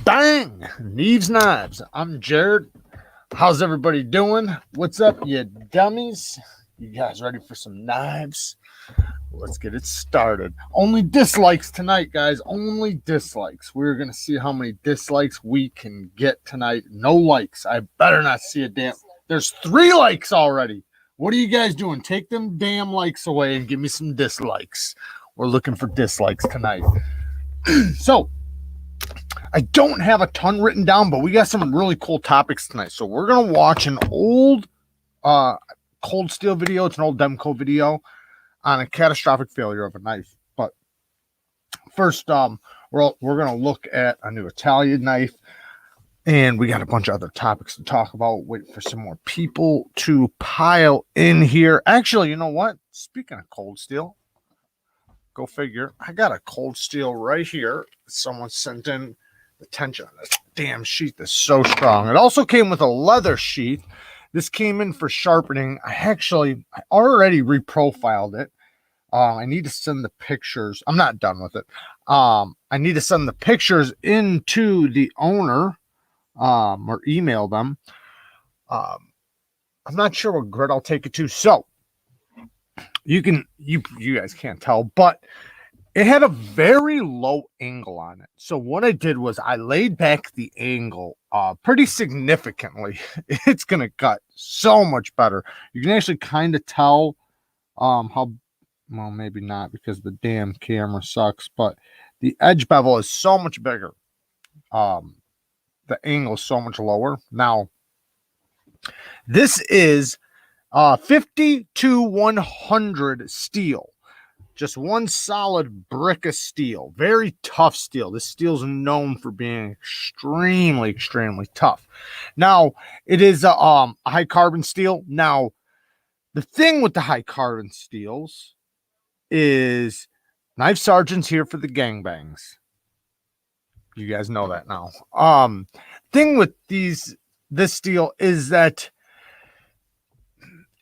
Bang! Neevesknives. I'm Jared. How's everybody doing? What's up, you dummies? You guys ready for some knives? Let's get it started. Only dislikes tonight, guys. Only dislikes. We're going to see how many dislikes we can get tonight. No likes. I better not see a damn... There's 3 likes already. What are you guys doing? Take them damn likes away and give me some dislikes. We're looking for dislikes tonight. So, I don't have a ton written down, but we got some really cool topics tonight. So we're going to watch an old cold steel video. It's an old Demco video on a catastrophic failure of a knife. But first, we're going to look at a new Italian knife. And we got a bunch of other topics to talk about. Wait for some more people to pile in here. Actually, you know what? Speaking of cold steel, go figure. I got a cold steel right here. Someone sent in. The tension on this damn sheath is so strong. It also came with a leather sheath. This came in for sharpening. I already reprofiled it. I need to send the pictures. I'm not done with it. I need to send the pictures into the owner or email them. I'm not sure what grid I'll take it to. So you guys can't tell, but it had a very low angle on it. So what I did was I laid back the angle pretty significantly. It's going to cut so much better. You can actually kind of tell how, well, maybe not because the damn camera sucks, but the edge bevel is so much bigger. The angle is so much lower. Now, this is 50 to 100 steel. Just one solid brick of steel. Very tough steel. This steel's known for being extremely, extremely tough. Now, it is a high carbon steel. Now, the thing with the high carbon steels is Knife Sergeant's here for the gangbangs. You guys know that now. Thing with this steel is that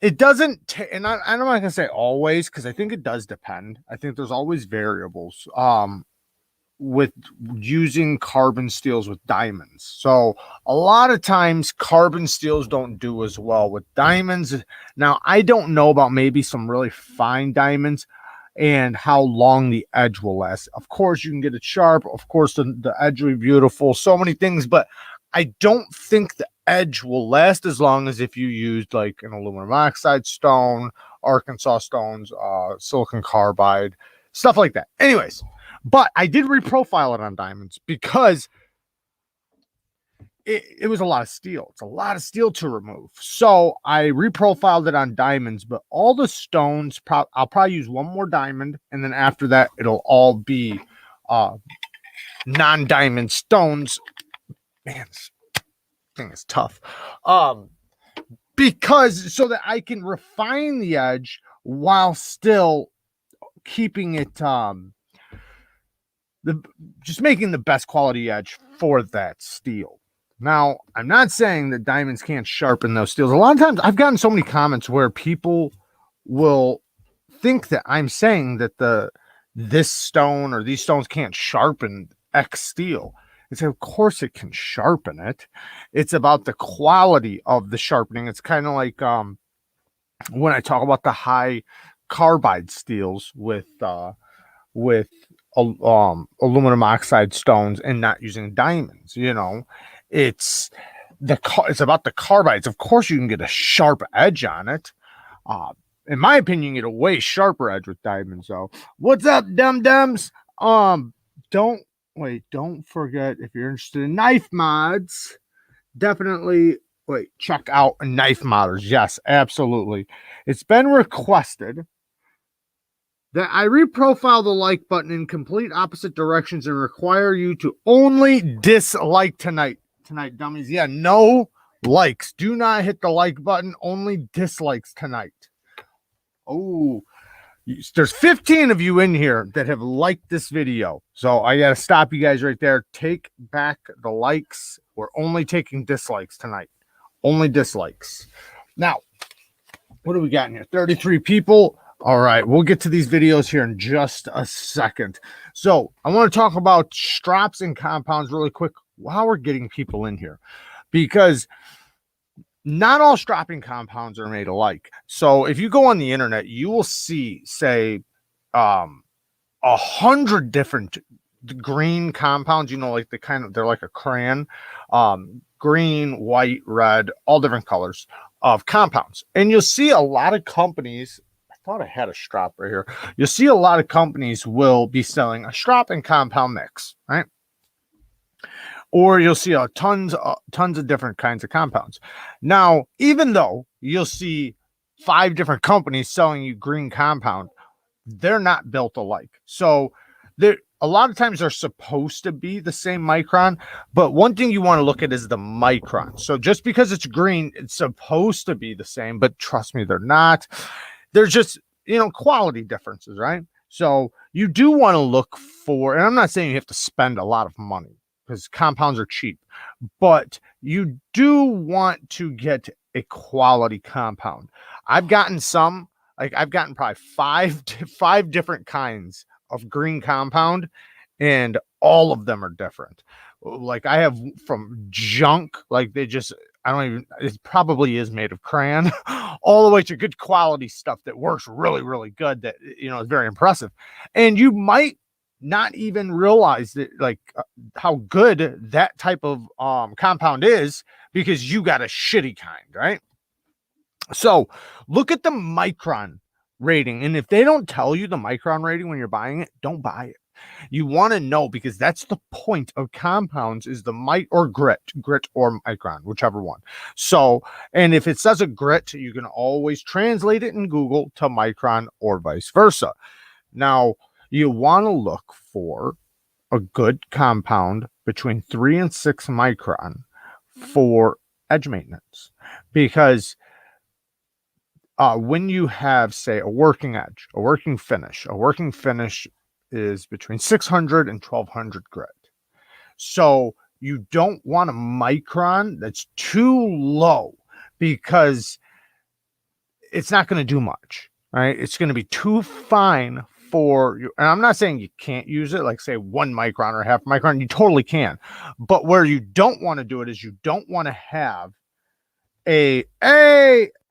it doesn't, and I'm not going to say always, because I think it does depend. I think there's always variables with using carbon steels with diamonds. So a lot of times carbon steels don't do as well with diamonds. Now, I don't know about maybe some really fine diamonds and how long the edge will last. Of course, you can get it sharp. Of course, the edge will be beautiful. So many things, but I don't think the edge will last as long as if you used like an aluminum oxide stone, Arkansas stones, silicon carbide, stuff like that. Anyways, but I did reprofile it on diamonds because it was a lot of steel. It's a lot of steel to remove. So I reprofiled it on diamonds, but all the stones, I'll probably use one more diamond. And then after that, it'll all be non-diamond stones. Man, this thing is tough. Because so that I can refine the edge while still keeping it just making the best quality edge for that steel. Now, I'm not saying that diamonds can't sharpen those steels. A lot of times I've gotten so many comments where people will think that I'm saying that this stone or these stones can't sharpen X steel. It's of course it can sharpen it. It's about the quality of the sharpening. It's kind of like when I talk about the high carbide steels with aluminum oxide stones and not using diamonds. You know, it's about the carbides. Of course, you can get a sharp edge on it. In my opinion, you get a way sharper edge with diamonds. So, what's up, dum-dums? Don't forget, if you're interested in knife mods, definitely check out Knife Modders. Yes, absolutely. It's been requested that I reprofile the like button in complete opposite directions and require you to only dislike tonight. Tonight, dummies. Yeah, no likes. Do not hit the like button. Only dislikes tonight. Oh, there's 15 of you in here that have liked this video. So I got to stop you guys right there. Take back the likes. We're only taking dislikes tonight. Only dislikes. Now, what do we got in here? 33 people. All right, we'll get to these videos here in just a second. So I want to talk about strops and compounds really quick. while we're getting people in here, because not all stropping compounds are made alike. So if you go on the internet, you will see, say, 100 different green compounds, like they're like a crayon, green, white, red, all different colors of compounds. And you'll see a lot of companies, I thought I had a strop right here. You'll see a lot of companies will be selling a strop and compound mix, right? Or you'll see tons of different kinds of compounds. Now, even though you'll see 5 different companies selling you green compound, they're not built alike. So a lot of times they're supposed to be the same micron, but one thing you want to look at is the micron. So just because it's green, it's supposed to be the same, but trust me, they're not. There's just, quality differences, right? So you do want to look for, and I'm not saying you have to spend a lot of money because compounds are cheap, but you do want to get a quality compound. I've gotten probably five different kinds of green compound, and all of them are different. Like I have from junk, like it probably is made of crayon, all the way to good quality stuff that works really, really good, that, is very impressive. And you might not even realize that, how good that type of compound is, because you got a shitty kind, right? So look at the micron rating. And if they don't tell you the micron rating when you're buying it, don't buy it. You want to know, because that's the point of compounds, is the or grit or micron, whichever one. So, and if it says a grit, you can always translate it in Google to micron or vice versa. Now, you want to look for a good compound between 3 and 6 micron for edge maintenance, because when you have, say, a working edge, a working finish is between 600 and 1200 grit. So you don't want a micron that's too low, because it's not going to do much, right? It's going to be too fine for you. And I'm not saying you can't use it, like say 1 micron or half micron. You totally can. But where you don't want to do it is you don't want to have a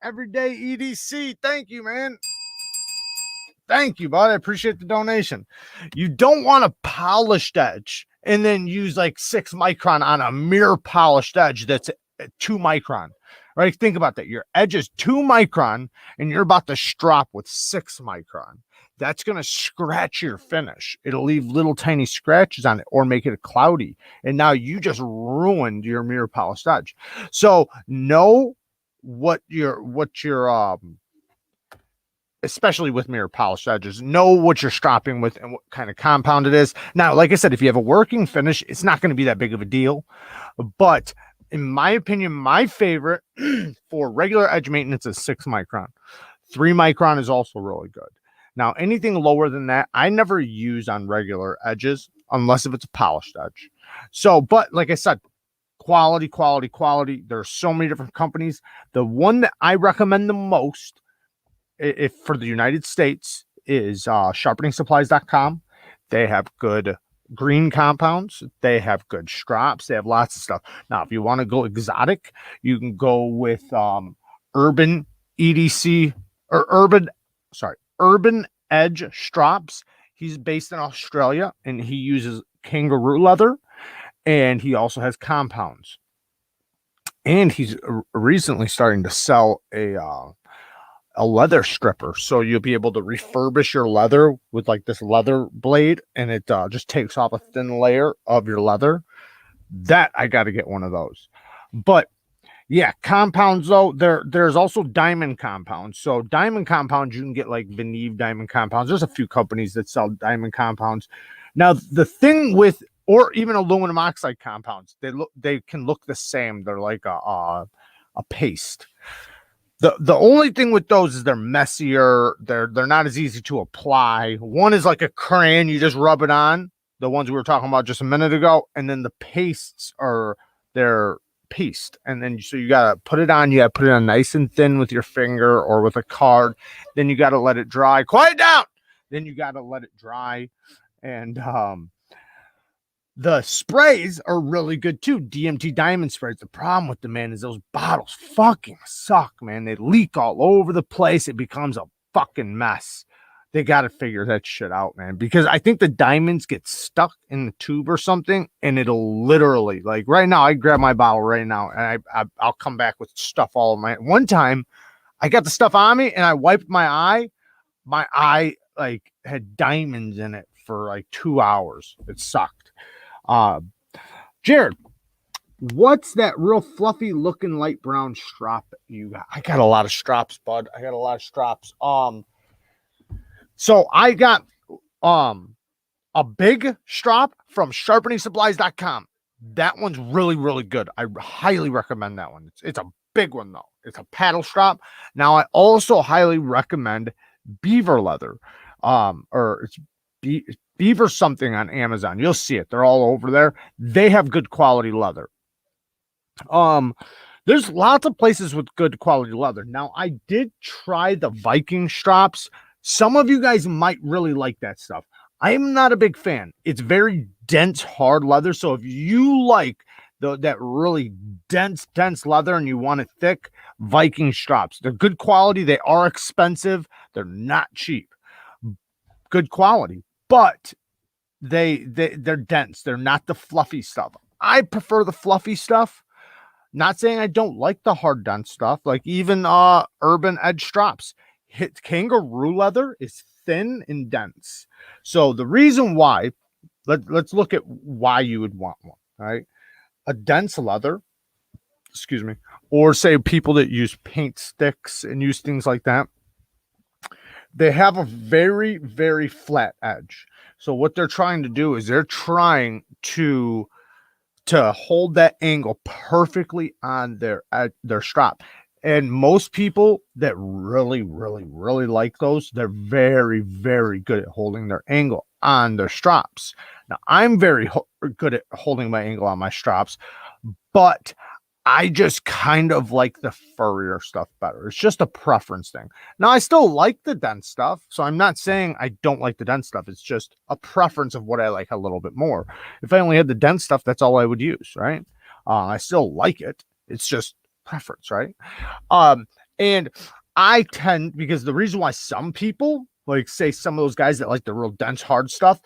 everyday EDC. Thank you, man. Thank you, bud. I appreciate the donation. You don't want a polished edge and then use like 6 micron on a mirror polished edge that's 2 micron, right? Think about that. Your edge is 2 micron and you're about to strop with 6 micron. That's going to scratch your finish. It'll leave little tiny scratches on it or make it cloudy. And now you just ruined your mirror polished edge. So know what your especially with mirror polished edges, know what you're stropping with and what kind of compound it is. Now, like I said, if you have a working finish, it's not going to be that big of a deal. But in my opinion, my favorite for regular edge maintenance is 6 micron. 3 micron is also really good. Now, anything lower than that, I never use on regular edges unless if it's a polished edge. So, but like I said, quality. There's so many different companies. The one that I recommend the most, if for the United States, is sharpeningsupplies.com. They have good green compounds. They have good strops. They have lots of stuff. Now, if you want to go exotic, you can go with Urban EDC or Urban Edge Strops. He's based in Australia and he uses kangaroo leather, and he also has compounds. And he's recently starting to sell a leather stripper, so you'll be able to refurbish your leather with like this leather blade, and it just takes off a thin layer of your leather. That I got to get one of those. But yeah, compounds though, there's also diamond compounds. So diamond compounds, you can get like Veneve diamond compounds. There's a few companies that sell diamond compounds. Now the thing with, or even aluminum oxide compounds, they can look the same. They're like a paste. The only thing with those is they're messier. They're not as easy to apply. One is like a crayon, you just rub it on. The ones we were talking about just a minute ago, and then the pastes they're paste, and then so you gotta put it on. You gotta put it on nice and thin with your finger or with a card. Then you gotta let it dry. Quiet down. Then you gotta let it dry, and The sprays are really good too. DMT diamond sprays. The problem with them, man, is those bottles fucking suck, man. They leak all over the place. It becomes a fucking mess. They got to figure that shit out, man, because I think the diamonds get stuck in the tube or something, and it'll literally, like right now, I grab my bottle right now, and I'll come back with stuff all of my. One time, I got the stuff on me, and I wiped my eye. My eye like had diamonds in it for like 2 hours. It sucked. Jared, what's that real fluffy looking light brown strop you got? I got a lot of strops, bud. I got a lot of strops. So I got a big strop from sharpeningsupplies.com. That one's really, really good. I highly recommend that one. It's a big one though. It's a paddle strop. Now I also highly recommend beaver leather. Or it's beaver something on Amazon. You'll see it. They're all over there. They have good quality leather. There's lots of places with good quality leather. Now, I did try the Viking strops. Some of you guys might really like that stuff. I'm not a big fan. It's very dense, hard leather. So if you like that really dense leather and you want it thick, Viking strops. They're good quality. They are expensive. They're not cheap. Good quality, but they're dense. They're not the fluffy stuff. I prefer the fluffy stuff. Not saying I don't like the hard dense stuff, like even Urban Edge Strops. Kangaroo leather is thin and dense. So the reason why, let's look at why you would want one, right? A dense leather, excuse me, or say people that use paint sticks and use things like that. They have a very, very flat edge. So what they're trying to do is they're trying to hold that angle perfectly on their strap. And most people that really, really, really like those, they're very, very good at holding their angle on their straps. Now, I'm very good at holding my angle on my straps, but I just kind of like the furrier stuff better. It's just a preference thing. Now, I still like the dense stuff, so I'm not saying I don't like the dense stuff. It's just a preference of what I like a little bit more. If I only had the dense stuff, that's all I would use, right? I still like it. It's just preference, right? And I tend, because the reason why some people, like say some of those guys that like the real dense, hard stuff,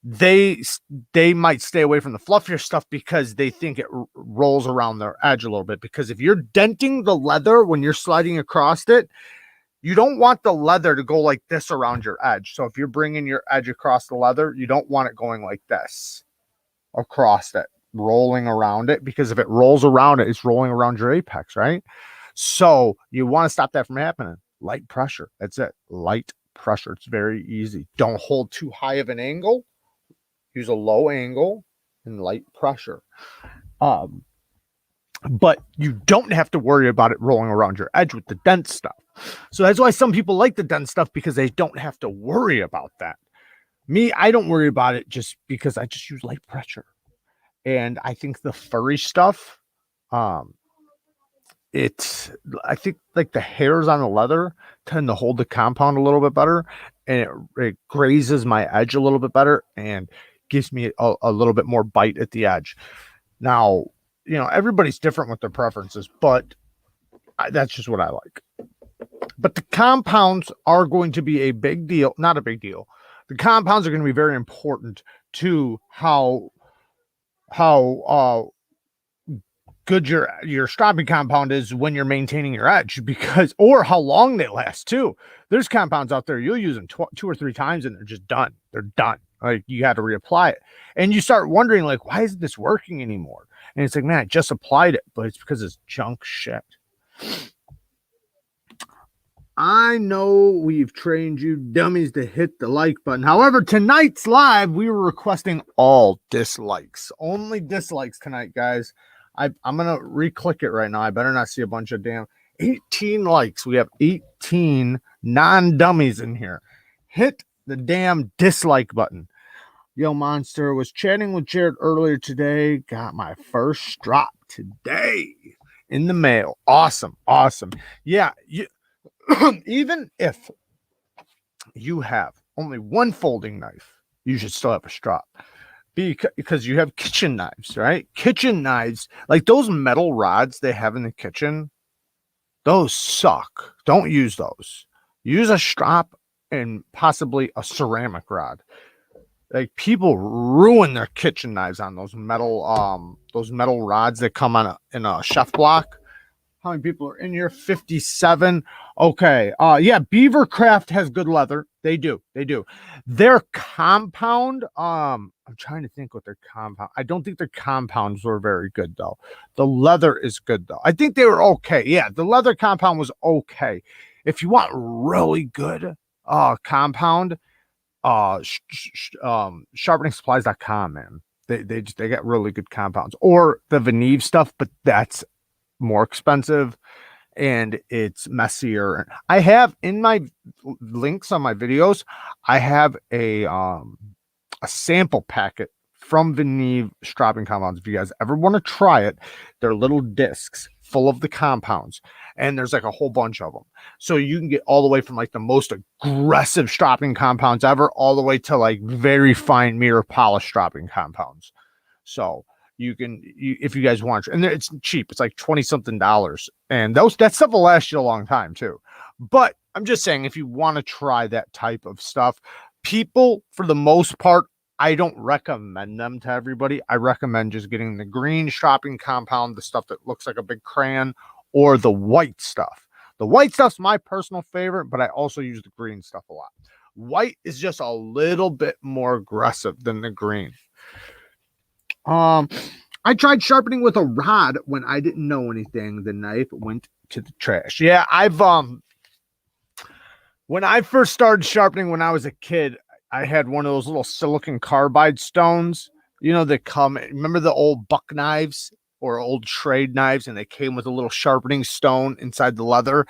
they might stay away from the fluffier stuff because they think it rolls around their edge a little bit. Because if you're denting the leather when you're sliding across it, you don't want the leather to go like this around your edge. So if you're bringing your edge across the leather, you don't want it going like this across it, rolling around it, because if it rolls around it, it's rolling around your apex, right? So you want to stop that from happening. Light pressure. That's it. Light pressure. It's very easy. Don't hold too high of an angle. Use a low angle and light pressure. But you don't have to worry about it rolling around your edge with the dense stuff. So that's why some people like the dense stuff, because they don't have to worry about that. Me, I don't worry about it just because I just use light pressure. And I think the furry stuff, I think like the hairs on the leather tend to hold the compound a little bit better, and it grazes my edge a little bit better and gives me a little bit more bite at the edge. Now, everybody's different with their preferences, but that's just what I like. But the compounds are going to be a big deal, not a big deal. The compounds are going to be very important to how good your strapping compound is when you're maintaining your edge, or how long they last too. There's compounds out there you'll use them 2 or 3 times and they're just done. They're done. Like, you got to reapply it, and you start wondering, like, why isn't this working anymore? And it's like, man, I just applied it, but it's because it's junk shit. I know we've trained you dummies to hit the like button. However, tonight's live, we were requesting all dislikes. Only dislikes tonight, guys. I'm going to re-click it right now. I better not see a bunch of damn 18 likes. We have 18 non-dummies in here. Hit the damn dislike button. Yo, Monster, was chatting with Jared earlier today. Got my first strop today in the mail. Awesome. Yeah, even if you have only one folding knife, you should still have a strop, because you have kitchen knives, right? Kitchen knives, like those metal rods they have in the kitchen, those suck. Don't use those. Use a strop and possibly a ceramic rod. Like people ruin their kitchen knives on those metal rods that come on in a chef block. How many people are in here? 57. Okay. Yeah, Beavercraft has good leather. They do. Their compound, I'm trying to think what their compound. I don't think their compounds were very good though. The leather is good though. I think they were okay. Yeah, the leather compound was okay. If you want really good compound, sharpeningsupplies.com, man. They get really good compounds. Or the Neevesknives stuff, but that's more expensive and it's messier. I have in my links on my videos, I have a sample packet from the Neve stropping compounds. If you guys ever want to try it, they're little discs full of the compounds, and there's like a whole bunch of them. So you can get all the way from like the most aggressive stropping compounds ever, all the way to like very fine mirror polish stropping compounds. So you can, if you guys want, and it's cheap. It's like $20 something, and that stuff will last you a long time too. But I'm just saying, if you want to try that type of stuff, people, for the most part, I don't recommend them to everybody. I recommend just getting the green stropping compound, the stuff that looks like a big crayon, or the white stuff. The white stuff's my personal favorite, but I also use the green stuff a lot. White is just a little bit more aggressive than the green. I tried sharpening with a rod when I didn't know anything. The knife went to the trash. Yeah, when I first started sharpening when I was a kid, I had one of those little silicon carbide stones, you know, that come, remember the old buck knives or old trade knives, and they came with a little sharpening stone inside the leather.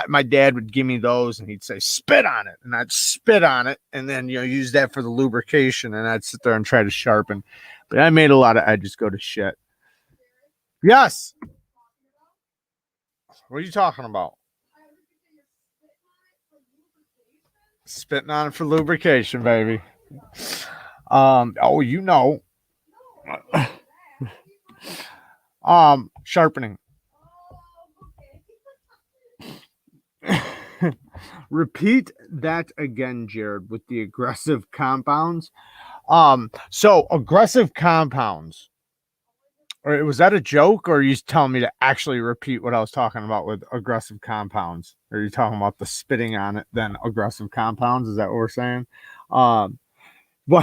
My dad would give me those and he'd say, spit on it. And I'd spit on it and then, use that for the lubrication, and I'd sit there and try to sharpen. But I made a lot of edges go to shit. Yes. What are you talking about? Spitting on it for lubrication, baby. Sharpening. Repeat that again, Jared, with the aggressive compounds. So aggressive compounds. Or was that a joke, or are you telling me to actually repeat what I was talking about with aggressive compounds? Or are you talking about the spitting on it, then aggressive compounds? Is that what we're saying? Why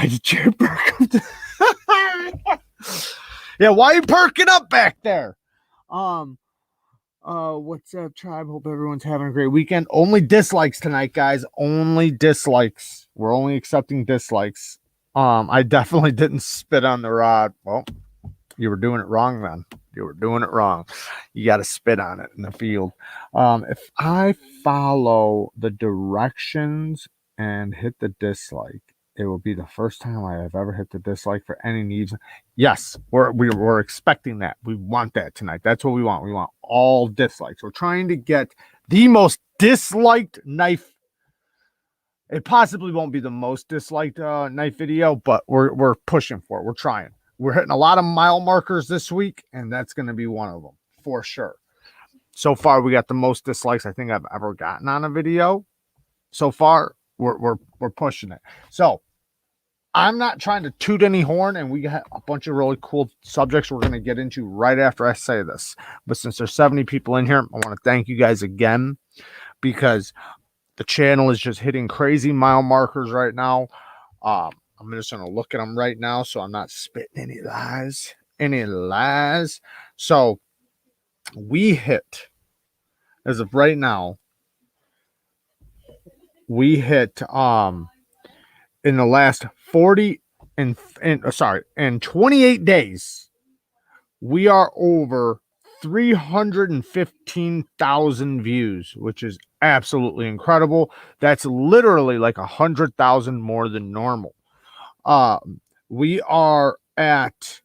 did you perk up? Yeah, why are you perking up back there? What's up, tribe? Hope everyone's having a great weekend. Only dislikes tonight, guys. Only dislikes. We're only accepting dislikes. I definitely didn't spit on the rod. Well, you were doing it wrong then. You were doing it wrong. You got to spit on it in the field. If I follow the directions and hit the dislike, it will be the first time I have ever hit the dislike for any needs. Yes, we're expecting that. We want that tonight. That's what we want. We want all dislikes. We're trying to get the most disliked knife. It possibly won't be the most disliked knife video, but we're pushing for it. We're trying. We're hitting a lot of mile markers this week, and that's going to be one of them for sure. So far, we got the most dislikes I think I've ever gotten on a video. So far, we're pushing it. So I'm not trying to toot any horn, and we got a bunch of really cool subjects we're going to get into right after I say this. But since there's 70 people in here, I want to thank you guys again, because the channel is just hitting crazy mile markers right now. I'm just going to look at them right now, so I'm not spitting any lies. So we hit, as of right now, we hit in the last 28 days, we are over 315,000 views, which is absolutely incredible. That's literally like 100,000 more than normal. We are at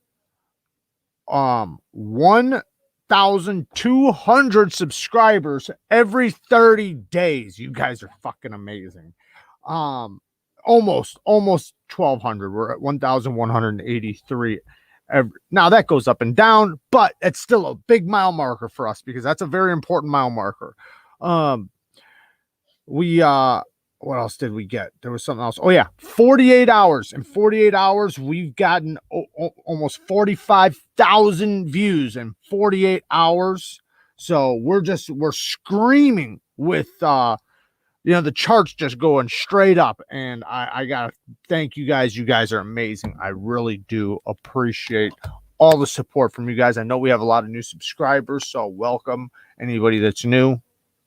1,200 subscribers every 30 days. You guys are fucking amazing. Almost 1,200. We're at 1,183. Now that goes up and down, but it's still a big mile marker for us because that's a very important mile marker. What else did we get? There was something else. Oh yeah, 48 hours. In 48 hours, we've gotten almost 45,000 views in 48 hours. So we're screaming with the charts just going straight up. And I gotta thank you guys. You guys are amazing. I really do appreciate all the support from you guys. I know we have a lot of new subscribers, so welcome anybody that's new.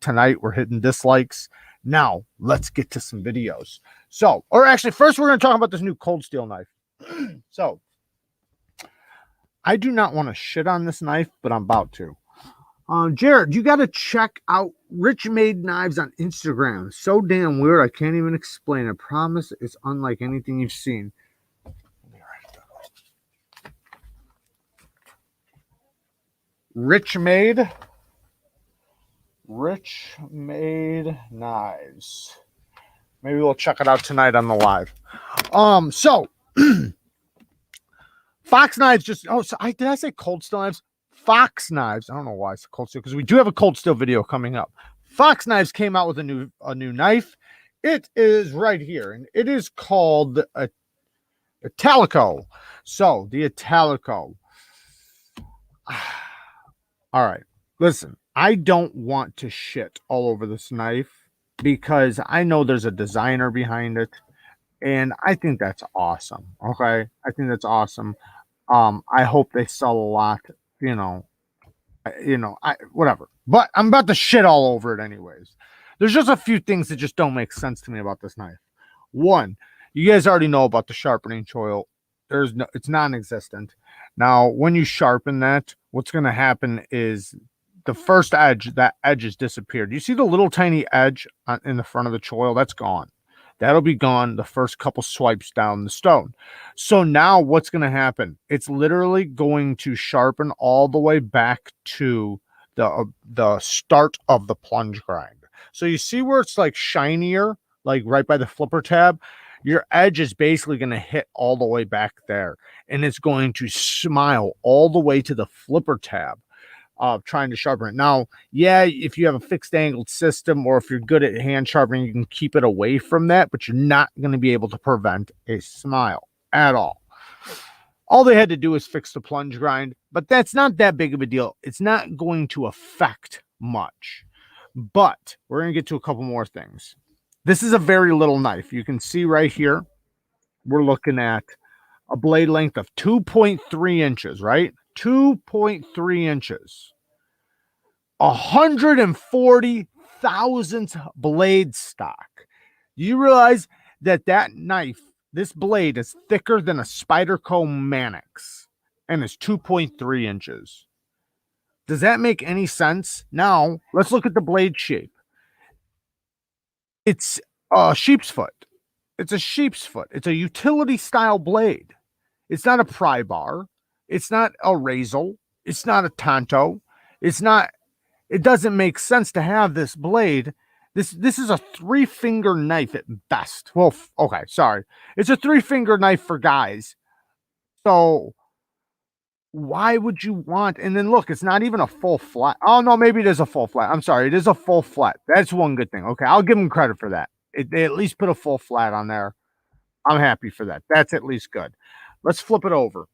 Tonight we're hitting dislikes. Now let's get to some videos. So, or actually, first we're going to talk about this new cold steel knife. So, I do not want to shit on this knife, but I'm about to. Jared, you got to check out Rich Made Knives on Instagram. So damn weird, I can't even explain. I promise it's unlike anything you've seen. Rich Made Knives. Maybe we'll check it out tonight on the live. So Fox Knives just did I say cold steel knives? Fox Knives. I don't know why it's cold steel, because we do have a cold steel video coming up. Fox Knives came out with a new knife. It is right here, and it is called a Italico. So the Italico. All right, listen. I don't want to shit all over this knife because I know there's a designer behind it, and I think that's awesome. Okay, I think that's awesome. I hope they sell a lot. Whatever. But I'm about to shit all over it anyways. There's just a few things that just don't make sense to me about this knife. One, you guys already know about the sharpening choil. It's non-existent. Now, when you sharpen that, what's going to happen is the first edge, that edge has disappeared. You see the little tiny edge in the front of the choil? That's gone. That'll be gone the first couple swipes down the stone. So now what's going to happen? It's literally going to sharpen all the way back to the start of the plunge grind. So you see where it's like shinier, like right by the flipper tab? Your edge is basically going to hit all the way back there. And it's going to smile all the way to the flipper tab. Trying to sharpen it. Now, yeah, if you have a fixed angled system or if you're good at hand sharpening, you can keep it away from that, but you're not going to be able to prevent a smile at all. All they had to do is fix the plunge grind, but that's not that big of a deal. It's not going to affect much, but we're going to get to a couple more things. This is a very little knife. You can see right here, we're looking at a blade length of 2.3 inches, right? 2.3 inches. 140,000 blade stock. Do you realize that knife, this blade, is thicker than a Spyderco Mannix and is 2.3 inches? Does that make any sense? Now, let's look at the blade shape. It's a sheep's foot. It's a sheep's foot. It's a utility style blade. It's not a pry bar. It's not a Razel. It's not a Tonto. It doesn't make sense to have this blade. This is a 3-finger knife at best. Well, okay, sorry. It's a 3-finger knife for guys. So why would you want? And then look, it's not even a full flat. Oh, no, maybe it is a full flat. I'm sorry. It is a full flat. That's one good thing. Okay, I'll give them credit for that. They at least put a full flat on there. I'm happy for that. That's at least good. Let's flip it over.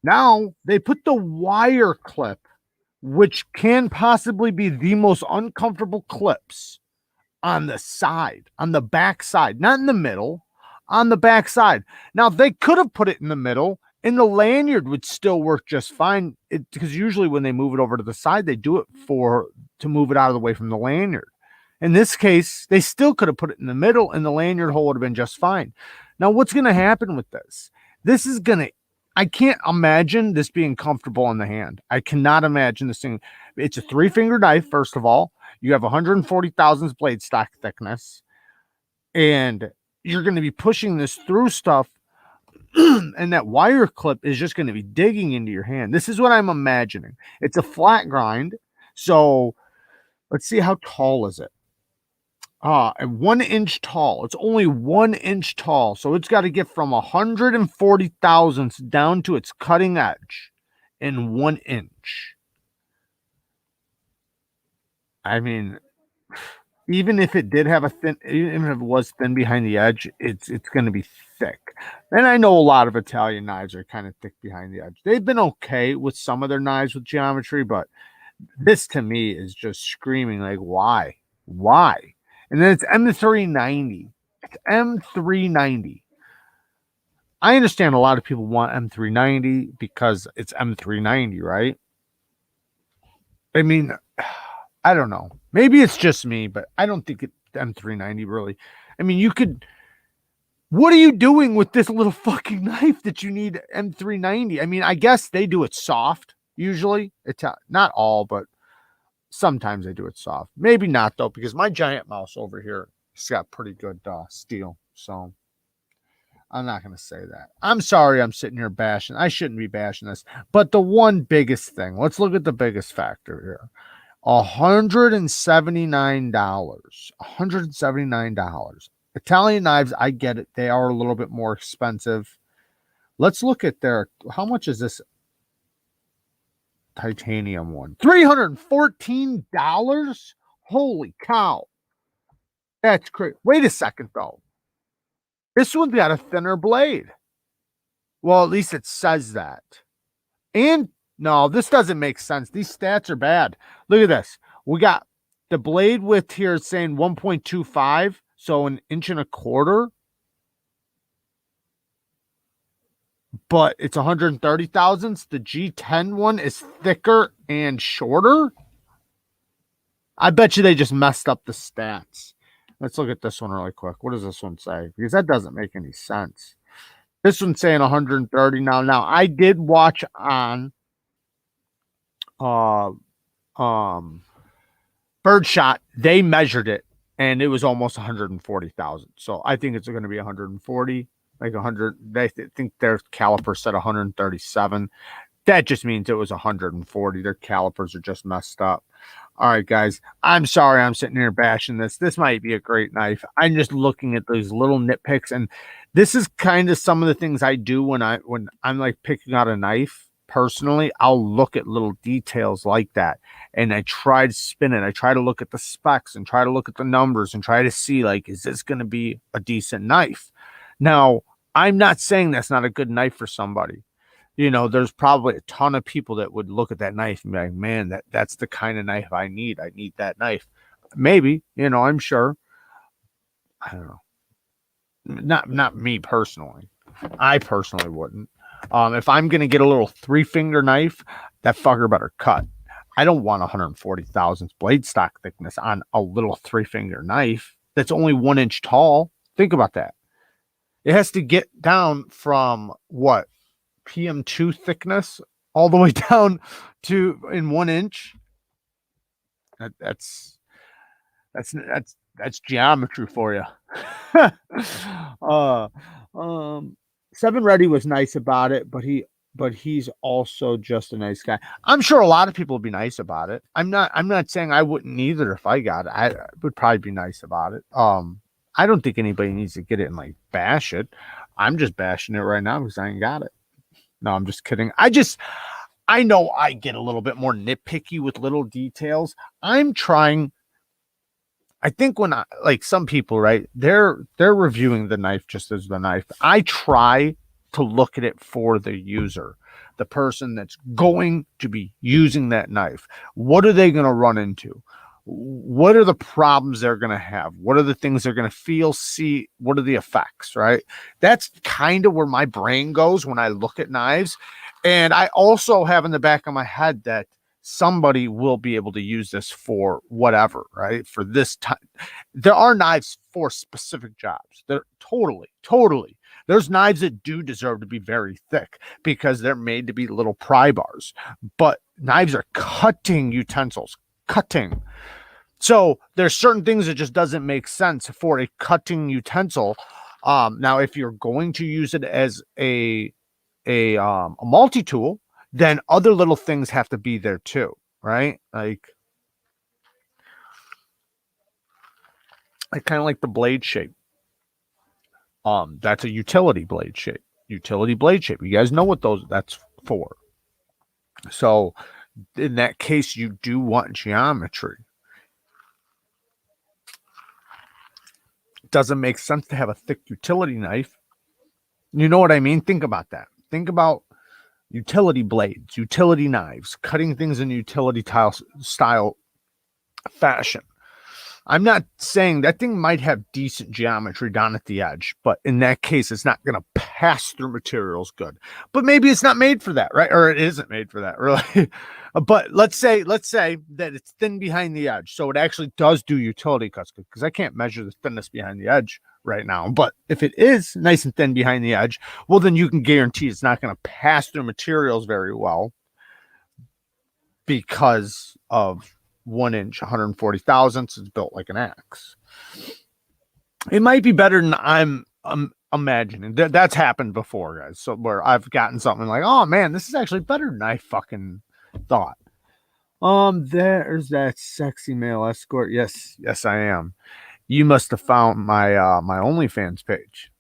Now, they put the wire clip, which can possibly be the most uncomfortable clips, on the side, on the back side, not in the middle, on the back side. Now, they could have put it in the middle, and the lanyard would still work just fine, because usually when they move it over to the side, they do it to move it out of the way from the lanyard. In this case, they still could have put it in the middle, and the lanyard hole would have been just fine. Now, what's going to happen with this? This is going to I can't imagine this being comfortable in the hand. I cannot imagine this thing. It's a 3-finger knife, first of all. You have 140,000 blade stock thickness. And you're going to be pushing this through stuff. And that wire clip is just going to be digging into your hand. This is what I'm imagining. It's a flat grind. So let's see, how tall is it? And 1 inch tall. It's only 1 inch tall. So it's got to get from 140 thousandths down to its cutting edge in 1 inch. I mean, even if it did have a thin, even if it was thin behind the edge, it's going to be thick. And I know a lot of Italian knives are kind of thick behind the edge. They've been okay with some of their knives with geometry, but this to me is just screaming like, why? And then it's M390. It's M390. I understand a lot of people want M390 because it's M390, right? I mean, I don't know. Maybe it's just me, but I don't think it's M390 really. I mean, you could. What are you doing with this little fucking knife that you need M390? I mean, I guess they do it soft usually. It's not all, but sometimes they do it soft. Maybe not though, because my giant mouse over here has got pretty good steel. So I'm not going to say that. I'm sorry I'm sitting here bashing. I shouldn't be bashing this. But the one biggest thing, let's look at the biggest factor here. $179. $179. Italian knives, I get it. They are a little bit more expensive. Let's look at how much is this titanium one? $314? Holy cow. That's crazy. Wait a second, though. This one's got a thinner blade. Well, at least it says that. And no, this doesn't make sense. These stats are bad. Look at this. We got the blade width here saying 1.25, so 1.25 inches. But it's 130 thousandths. The G10 one is thicker and shorter. I bet you they just messed up the stats. Let's look at this one really quick. What does this one say? Because that doesn't make any sense. This one's saying 130 now. Now, I did watch on Birdshot. They measured it, and it was almost 140,000. So I think it's going to be 140, like 100. They think their caliper said 137. That just means it was 140. Their calipers are just messed up. All right, guys. I'm sorry I'm sitting here bashing this. This might be a great knife. I'm just looking at those little nitpicks, and this is kind of some of the things I do when I'm like picking out a knife. Personally, I'll look at little details like that, and I try to spin it. I try to look at the specs and try to look at the numbers and try to see, like, is this going to be a decent knife? Now, I'm not saying that's not a good knife for somebody. You know, there's probably a ton of people that would look at that knife and be like, man, that's the kind of knife I need. I need that knife. Maybe, I'm sure. I don't know. Not me personally. I personally wouldn't. If I'm going to get a little 3-finger knife, that fucker better cut. I don't want 140 thousandths blade stock thickness on a little 3-finger knife that's only 1 inch tall. Think about that. It has to get down from what? PM2 thickness all the way down to in 1 inch. That's geometry for you. 7 Ready was nice about it, but he's also just a nice guy. I'm sure a lot of people would be nice about it. I'm not saying I wouldn't either if I got it. I would probably be nice about it. I don't think anybody needs to get it and like bash it. I'm just bashing it right now because I ain't got it. No, I'm just kidding. I know I get a little bit more nitpicky with little details. I think when like some people, right, they're reviewing the knife just as the knife. I try to look at it for the user, the person that's going to be using that knife. What are they going to run into? What are the problems they're going to have? What are the things they're going to feel, see? What are the effects, right? That's kind of where my brain goes when I look at knives. And I also have in the back of my head that somebody will be able to use this for whatever, right? For this time. There are knives for specific jobs. They're totally. There's knives that do deserve to be very thick because they're made to be little pry bars. But knives are cutting utensils. So there's certain things that just doesn't make sense for a cutting utensil. Now, if you're going to use it as a multi-tool, then other little things have to be there too, right? Like kind of like the blade shape. That's a utility blade shape. Utility blade shape. You guys know what that's for. So in that case, you do want geometry. It doesn't make sense to have a thick utility knife. You know what I mean? Think about that. Think about utility blades, utility knives, cutting things in utility style fashion. I'm not saying that thing might have decent geometry down at the edge, but in that case, it's not going to pass through materials good. But maybe it's not made for that, right? Or it isn't made for that, really. But let's say that it's thin behind the edge, so it actually does do utility cuts, because I can't measure the thinness behind the edge right now. But if it is nice and thin behind the edge, well, then you can guarantee it's not going to pass through materials very well because of 1 inch, 140 thousandths. It's built like an axe. It might be better than I'm imagining. That's happened before, guys. So where I've gotten something like, oh man, this is actually better than I fucking thought. There's that sexy male escort. Yes, I am. You must have found my my OnlyFans page.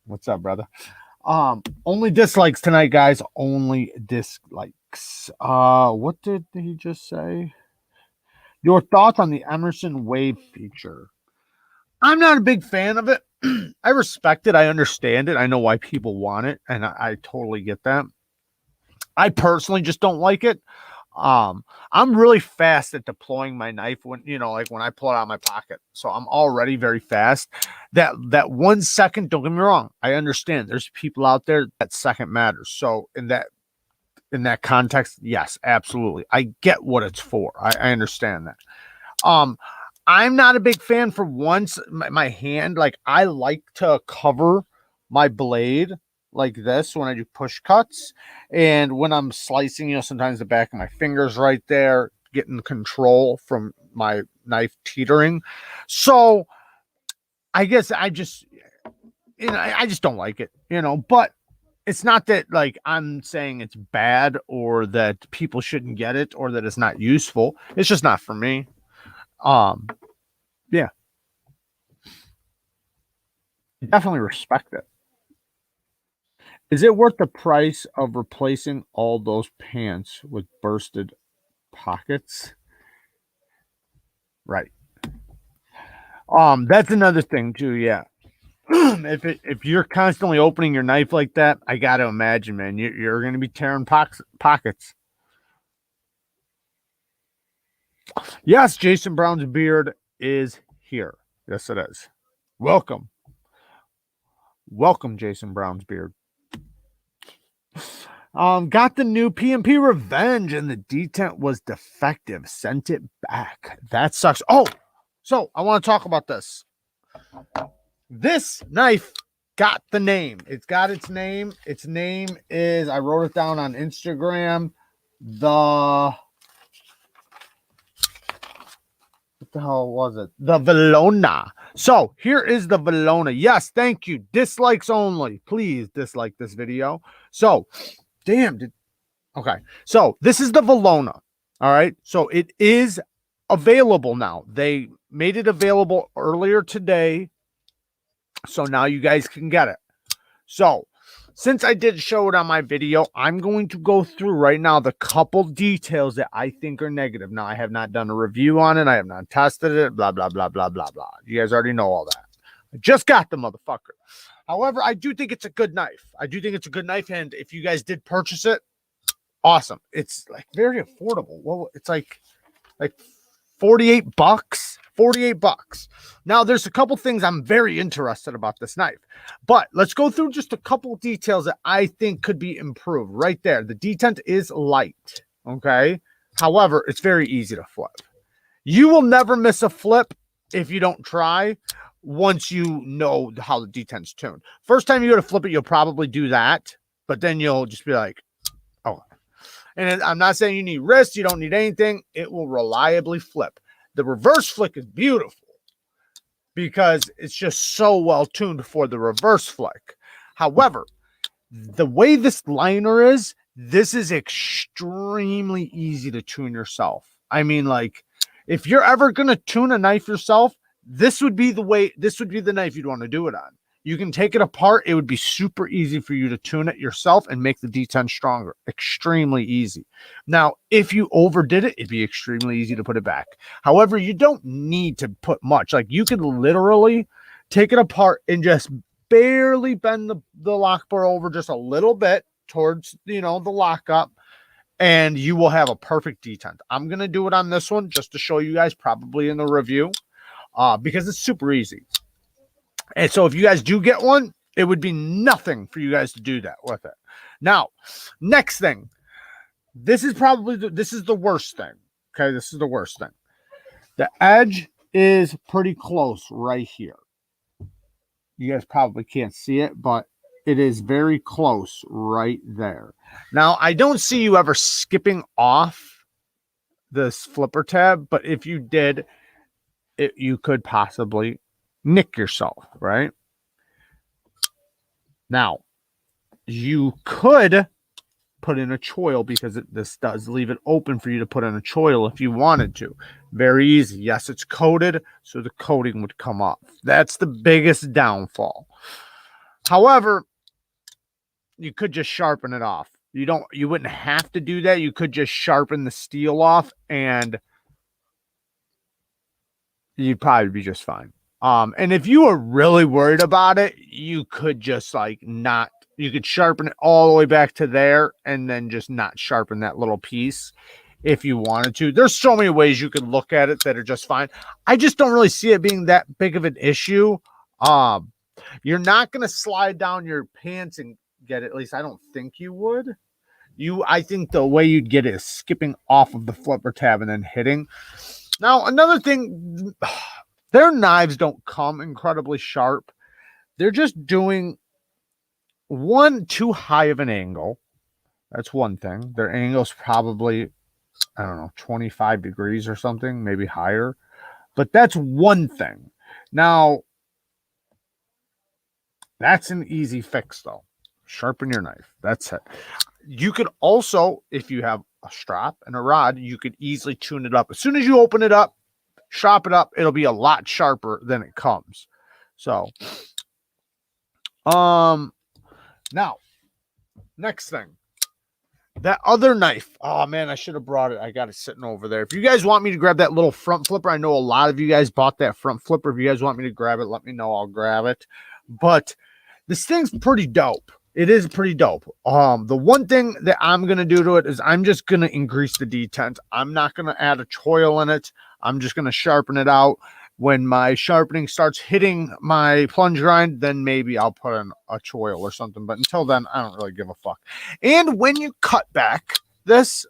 What's up, brother? Only dislikes tonight, guys. Only dislikes. What did he just say? Your thoughts on the Emerson Wave feature? I'm not a big fan of it. I respect it. I understand it. I know why people want it, and I totally get that. I personally just don't like it. I'm really fast at deploying my knife when, like when I pull it out of my pocket. So I'm already very fast. That 1 second, don't get me wrong, I understand there's people out there that second matters. So in that context, yes, absolutely. I get what it's for. I understand that. I'm not a big fan for once my hand, like I like to cover my blade like this when I do push cuts, and when I'm slicing, sometimes the back of my fingers right there, getting control from my knife teetering. So I guess I just don't like it, but it's not that like I'm saying it's bad or that people shouldn't get it or that it's not useful. It's just not for me. Yeah. Definitely respect it. Is it worth the price of replacing all those pants with bursted pockets? Right. That's another thing too. Yeah. If you're constantly opening your knife like that, I got to imagine, man, you're going to be tearing pockets. Yes, Jason Brown's beard is here. Yes, it is. Welcome, Jason Brown's beard. Got the new PMP Revenge and the detent was defective. Sent it back. That sucks. Oh, so I want to talk about this. This knife got the name. It's got its name. Its name is, I wrote it down on Instagram. What the hell was it? The Velona. So here is the Velona. Yes, thank you. Dislikes only. Please dislike this video. So, okay. So this is the Velona. All right. So it is available now. They made it available earlier today. So now you guys can get it. So since I did show it on my video, I'm going to go through right now the couple details that I think are negative. Now, I have not done a review on it. I have not tested it. Blah, blah, blah, blah, blah, blah. You guys already know all that. I just got the motherfucker. However, I do think it's a good knife. And if you guys did purchase it, awesome. It's like very affordable. Well, it's like $48. $48. Now, there's a couple things I'm very interested about this knife, but let's go through just a couple details that I think could be improved. Right there, the detent is light, okay? However, it's very easy to flip. You will never miss a flip if you don't try once you know how the detent's tuned. First time you go to flip it, you'll probably do that, but then you'll just be like, oh. And I'm not saying you need wrist, you don't need anything. It will reliably flip. The reverse flick is beautiful because it's just so well tuned for the reverse flick. However, the way this liner is, this is extremely easy to tune yourself. I mean, like, if you're ever going to tune a knife yourself, this would be the way, this would be the knife you'd want to do it on. You can take it apart. It would be super easy for you to tune it yourself and make the D10 stronger. Extremely easy. Now, if you overdid it, it'd be extremely easy to put it back. However, you don't need to put much. Like, you could literally take it apart and just barely bend the lock bar over just a little bit towards, the lockup, and you will have a perfect D10. I'm going to do it on this one just to show you guys, probably in the review, because it's super easy. And so if you guys do get one, it would be nothing for you guys to do that with it. Now, next thing. This is probably this is the worst thing. Okay, this is the worst thing. The edge is pretty close right here. You guys probably can't see it, but it is very close right there. Now, I don't see you ever skipping off this flipper tab, but if you did, you could possibly nick yourself, right? Now, you could put in a choil, because this does leave it open for you to put in a choil if you wanted to. Very easy. Yes, it's coated, so the coating would come off. That's the biggest downfall. However, you could just sharpen it off. You wouldn't have to do that. You could just sharpen the steel off, and you'd probably be just fine. And if you were really worried about it, you could just you could sharpen it all the way back to there and then just not sharpen that little piece if you wanted to. There's so many ways you could look at it that are just fine. I just don't really see it being that big of an issue. You're not going to slide down your pants and get it. At least I don't think you would. I think the way you'd get it is skipping off of the flipper tab and then hitting. Now, another thing, their knives don't come incredibly sharp. They're just doing too high of an angle. That's one thing. Their angle's probably, I don't know, 25 degrees or something, maybe higher. But that's one thing. Now, that's an easy fix, though. Sharpen your knife. That's it. You could also, if you have a strap and a rod, you could easily tune it up. As soon as you open it up, chop it up, it'll be a lot sharper than it comes. So, now, next thing. That other knife. Oh, man, I should have brought it. I got it sitting over there. If you guys want me to grab that little front flipper, I know a lot of you guys bought that front flipper. If you guys want me to grab it, let me know. I'll grab it. But this thing's pretty dope. It is pretty dope. The one thing that I'm going to do to it is I'm just going to increase the detent. I'm not going to add a choil in it. I'm just going to sharpen it out. When my sharpening starts hitting my plunge grind, then maybe I'll put in a choil or something. But until then, I don't really give a fuck. And when you cut back this,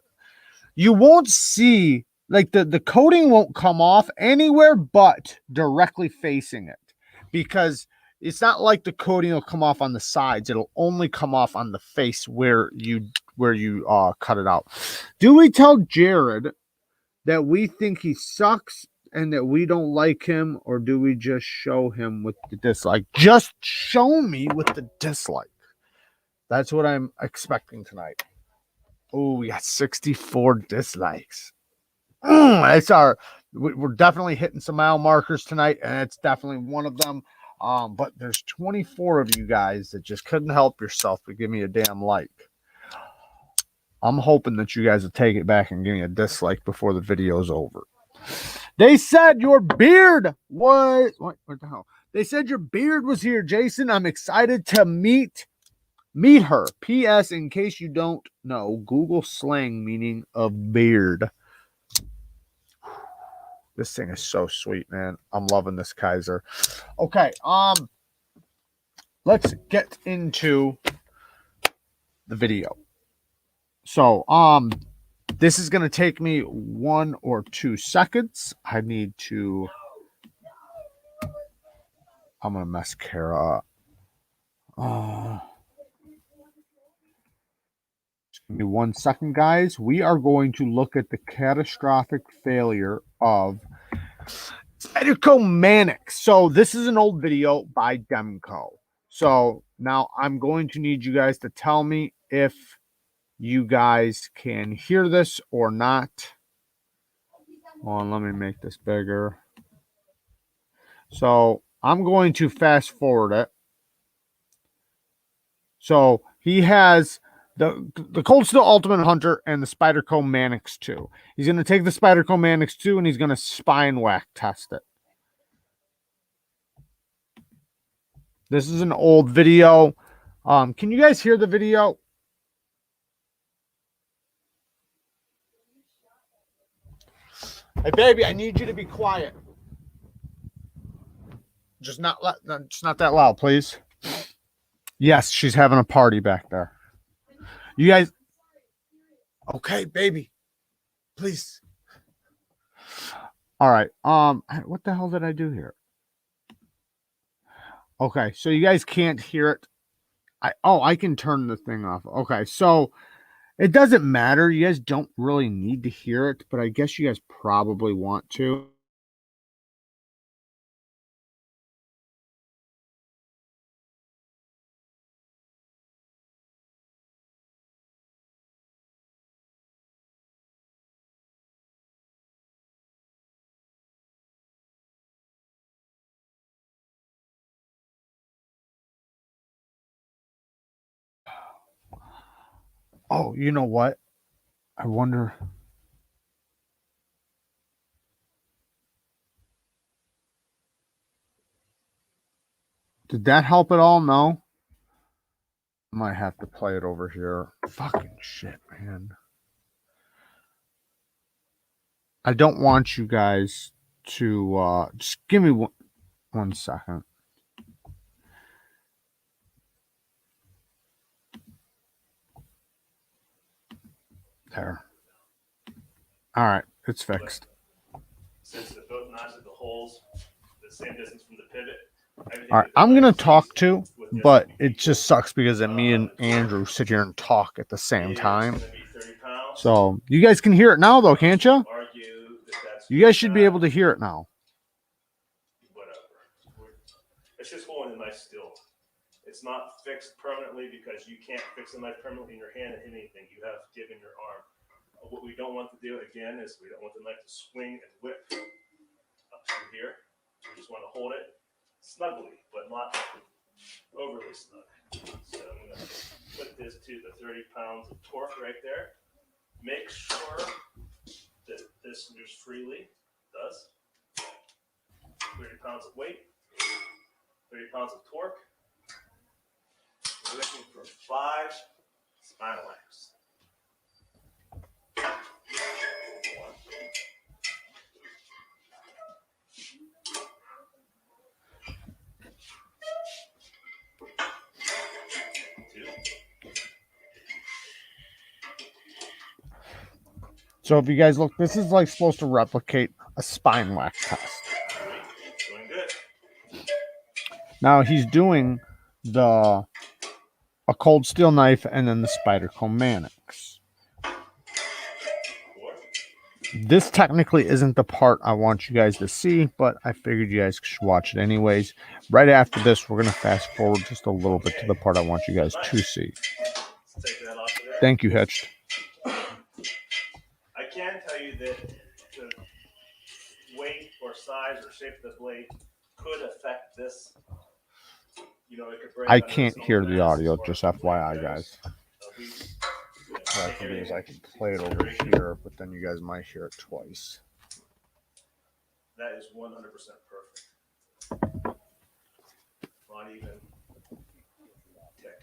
you won't see, like, the coating won't come off anywhere but directly facing it, because it's not like the coating will come off on the sides. It'll only come off on the face where you cut it out. Do we tell Jared that we think he sucks and that we don't like him, or do we just show him with the dislike? Just show me with the dislike. That's what I'm expecting tonight. Oh, we got 64 dislikes. We're definitely hitting some mile markers tonight, and it's definitely one of them. But there's 24 of you guys that just couldn't help yourself but give me a damn like. I'm hoping that you guys will take it back and give me a dislike before the video's over. They said your beard was... What the hell? They said your beard was here, Jason. I'm excited to meet her. P.S. In case you don't know, Google slang meaning of beard. This thing is so sweet, man. I'm loving this Kaiser. Okay, let's get into the video. So, this is going to take me 1 or 2 seconds. I'm going to mess Kara up. Just give me 1 second, guys. We are going to look at the catastrophic failure of Edicomanic. So this is an old video by Demco. So now I'm going to need you guys to tell me if you guys can hear this or not. Hold on, let me make this bigger. So I'm going to fast forward it. So he has the Cold Steel Ultimate Hunter and the Spyderco Mannix 2. He's going to take the Spyderco Mannix 2 and he's going to spine whack test it. This is an old video. Can you guys hear the video? Hey, baby, I need you to be quiet. Just not that loud, please. Yes, she's having a party back there. You guys, okay, baby, please. All right. What the hell did I do here? Okay, so you guys can't hear it. I can turn the thing off. Okay, so it doesn't matter. You guys don't really need to hear it, but I guess you guys probably want to. Oh, you know what? I wonder. Did that help at all? No. I might have to play it over here. Fucking shit, man. I don't want you guys to just give me one second. There. All right, it's fixed. Since the both knives have the holes the same distance from the pivot. All right, I'm gonna talk too, but it just sucks because me and Andrew sit here and talk at the same time. So you guys can hear it now, though, can't you? You guys should be able to hear it now. Whatever. It's just holding a knife still. It's not fixed permanently because you can't fix a knife permanently in your hand and hit anything. You have given your arm. What we don't want to do again is we don't want the knife to swing and whip up through here. We just want to hold it snugly, but not overly snug. So I'm going to put this to the 30 pounds of torque right there. Make sure that this moves freely. It does. 30 pounds of weight, 30 pounds of torque. We're looking for 5 spinal whacks. 1, 2. So if you guys look, this is like supposed to replicate a spine whack test. Doing good. Now he's doing a cold steel knife and then the Spyderco Mannix. This technically isn't the part I want you guys to see, but I figured you guys should watch it anyways. Right after this, we're going to fast forward just a little bit to the part I want you guys to see. Thank you, Hitched. I can tell you that the weight or size or shape of the blade could affect this. You know, it could break. I can't hear the audio, just FYI, guys. What I can do is I can play it over here, but then you guys might hear it twice. That is 100% perfect. Not even tick.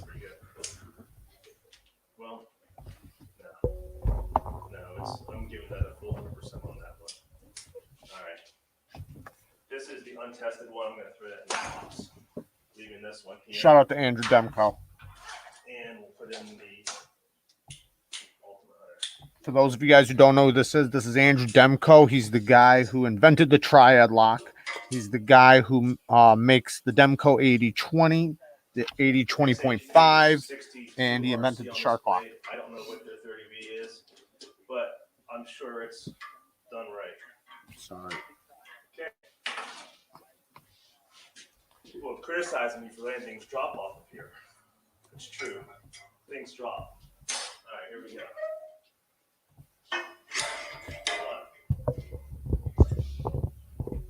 Pretty good. Well, no, I'm giving that a full 100% on that one. All right. This is the untested one. I'm going to throw that in the box. Leaving this one here. Shout out to Andrew Demko. And we'll put in the Ultimate Hunter. For those of you guys who don't know who this is Andrew Demko. He's the guy who invented the triad lock. He's the guy who makes the Demko 80-20, the 80-20.5, and he invented the shark lock. I don't know what the 30V is, but I'm sure it's done right. Sorry. Okay. People have criticized me for letting things drop off of here. It's true. Things drop. All right, here we go. 1,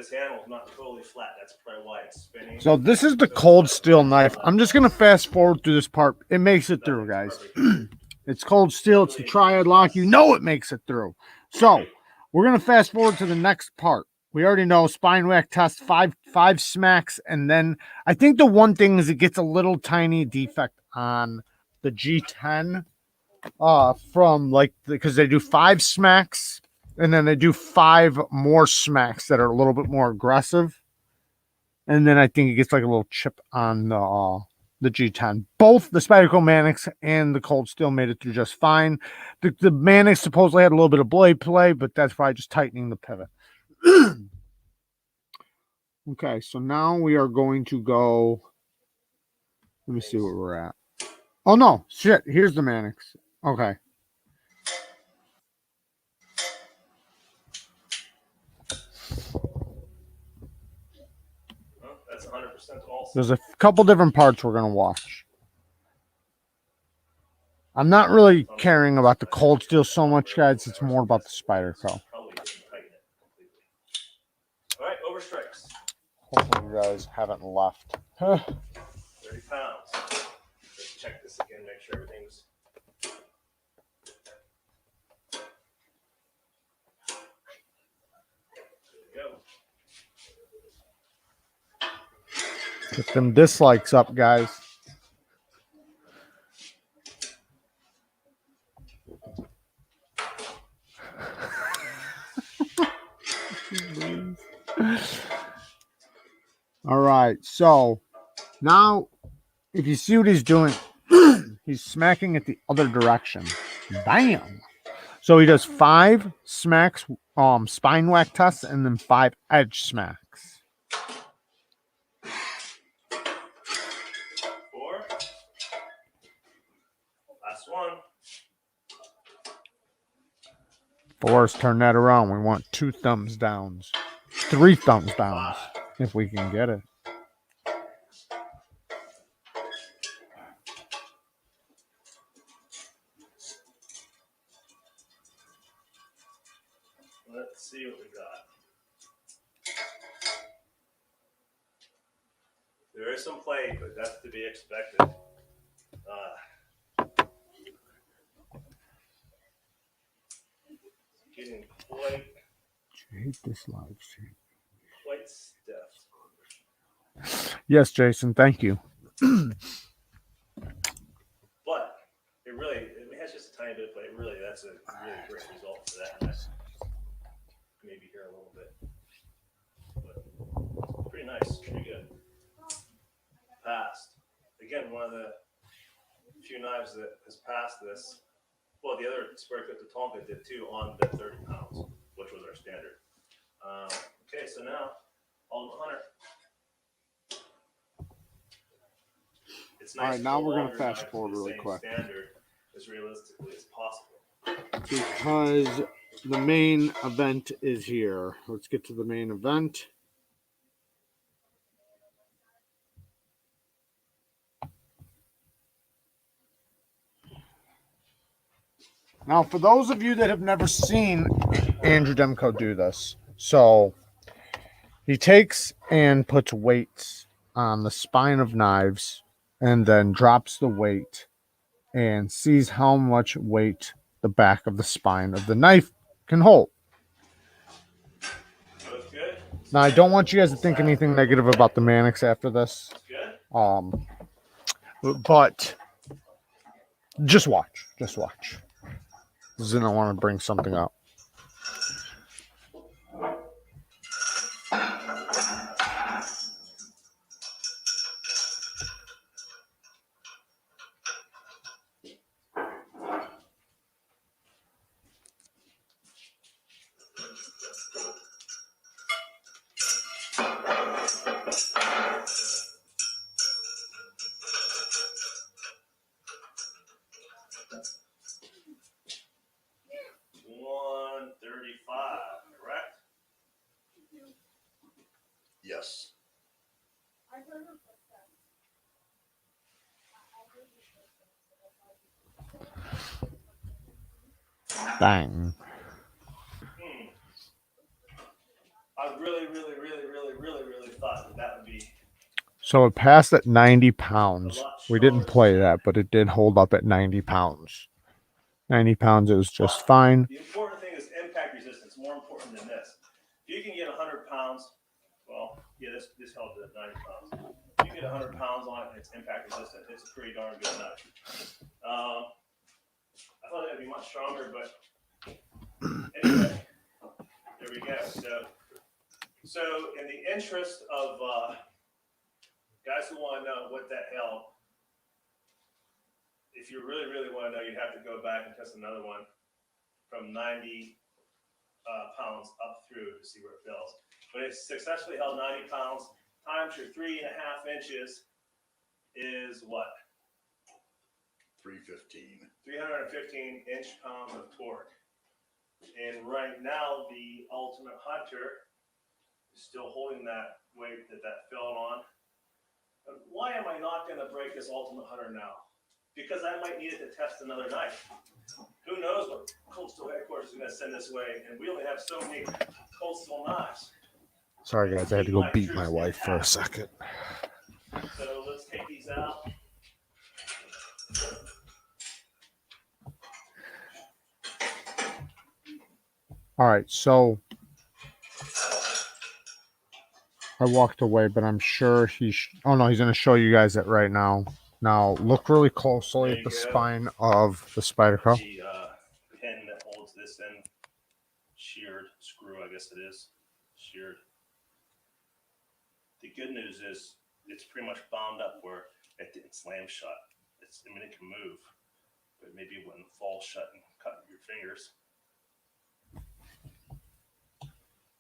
this handle is not totally flat. That's probably why it's spinning. So this is the cold steel knife. I'm just going to fast forward through this part. It makes it through, guys. It's cold steel. It's the triad lock. You know it makes it through. So we're going to fast forward to the next part. We already know spine whack test, five smacks. And then I think the one thing is it gets a little tiny defect on the G10 from like, because they do 5 smacks and then they do 5 more smacks that are a little bit more aggressive. And then I think it gets like a little chip on the G10. Both the Spyderco Mannix and the Cold Steel made it through just fine. The Mannix supposedly had a little bit of blade play, but that's probably just tightening the pivot. Okay, so now we are going to go. Let me see where we're at. Oh no, shit! Here's the Mannix. Okay. That's 100% also. There's a couple different parts we're gonna watch. I'm not really caring about the Cold Steel so much, guys. It's more about the Spyderco. All right, over strikes. Hopefully you guys haven't left. 30 pounds. Let's check this again, make sure everything's. There we go. Get them dislikes up, guys. All right, so now if you see what he's doing, he's smacking it the other direction. Bam! So he does 5 smacks, spine whack tests, and then 5 edge smacks. 4. Last one. Forrest, turn that around. We want 2 thumbs downs. 3 thumbs downs, if we can get it. Let's see what we got. There is some play, but that's to be expected. Getting quite. I hate this live stream. Quite stiff. Yes, Jason. Thank you. But it really, it has just a tiny bit of play. Really, that's a really great result for that. Maybe here a little bit. But pretty nice. Pretty good. Passed. Again, one of the few knives that has passed this. Well, the other square clip, the Tonka did too on the 30 pounds, which was our standard. Okay, so now, all the Hunter. It's nice. All right, now we're going to fast forward really quick. Standard as realistically as possible. Because the main event is here. Let's get to the main event. Now, for those of you that have never seen Andrew Demko do this, so he takes and puts weights on the spine of knives and then drops the weight and sees how much weight the back of the spine of the knife can hold. Now, I don't want you guys to think anything negative about the Mannix after this. But just watch. Just watch. Then I want to bring something up. Yes. Bang. I really thought that would be So it passed at 90 pounds. a lot We didn't stronger play than that, but it did hold up at 90 pounds. 90 pounds, it was just fine. The important thing is impact resistance, more important than this. If you can get 100 pounds, well, yeah, this held at 90 pounds. If you get 100 pounds on it and it's impact resistant, it's a pretty darn good knife. I thought it would be much stronger, but anyway, there we go. So in the interest of guys who want to know what that held, if you really, really want to know, you have to go back and test another one from 90 pounds up through to see where it fills. But it successfully held 90 pounds times your 3.5 inches is what? 315. 315 inch-pounds of torque. And right now, the Ultimate Hunter is still holding that weight that fell on. But why am I not going to break this Ultimate Hunter now? Because I might need it to test another knife. Who knows what Coastal Headquarters is going to send this way, and we only have so many Coastal knives. Sorry, guys, I had to go beat my wife for a second. So let's take these out. All right, so I walked away, but I'm sure oh no, he's going to show you guys it right now. Now, look really closely at the spine of the Spyderco. The pin that holds this in, sheared screw, I guess it is, sheared. The good news is it's pretty much bound up where it didn't slam shut. I mean, it can move, but maybe it wouldn't fall shut and cut your fingers.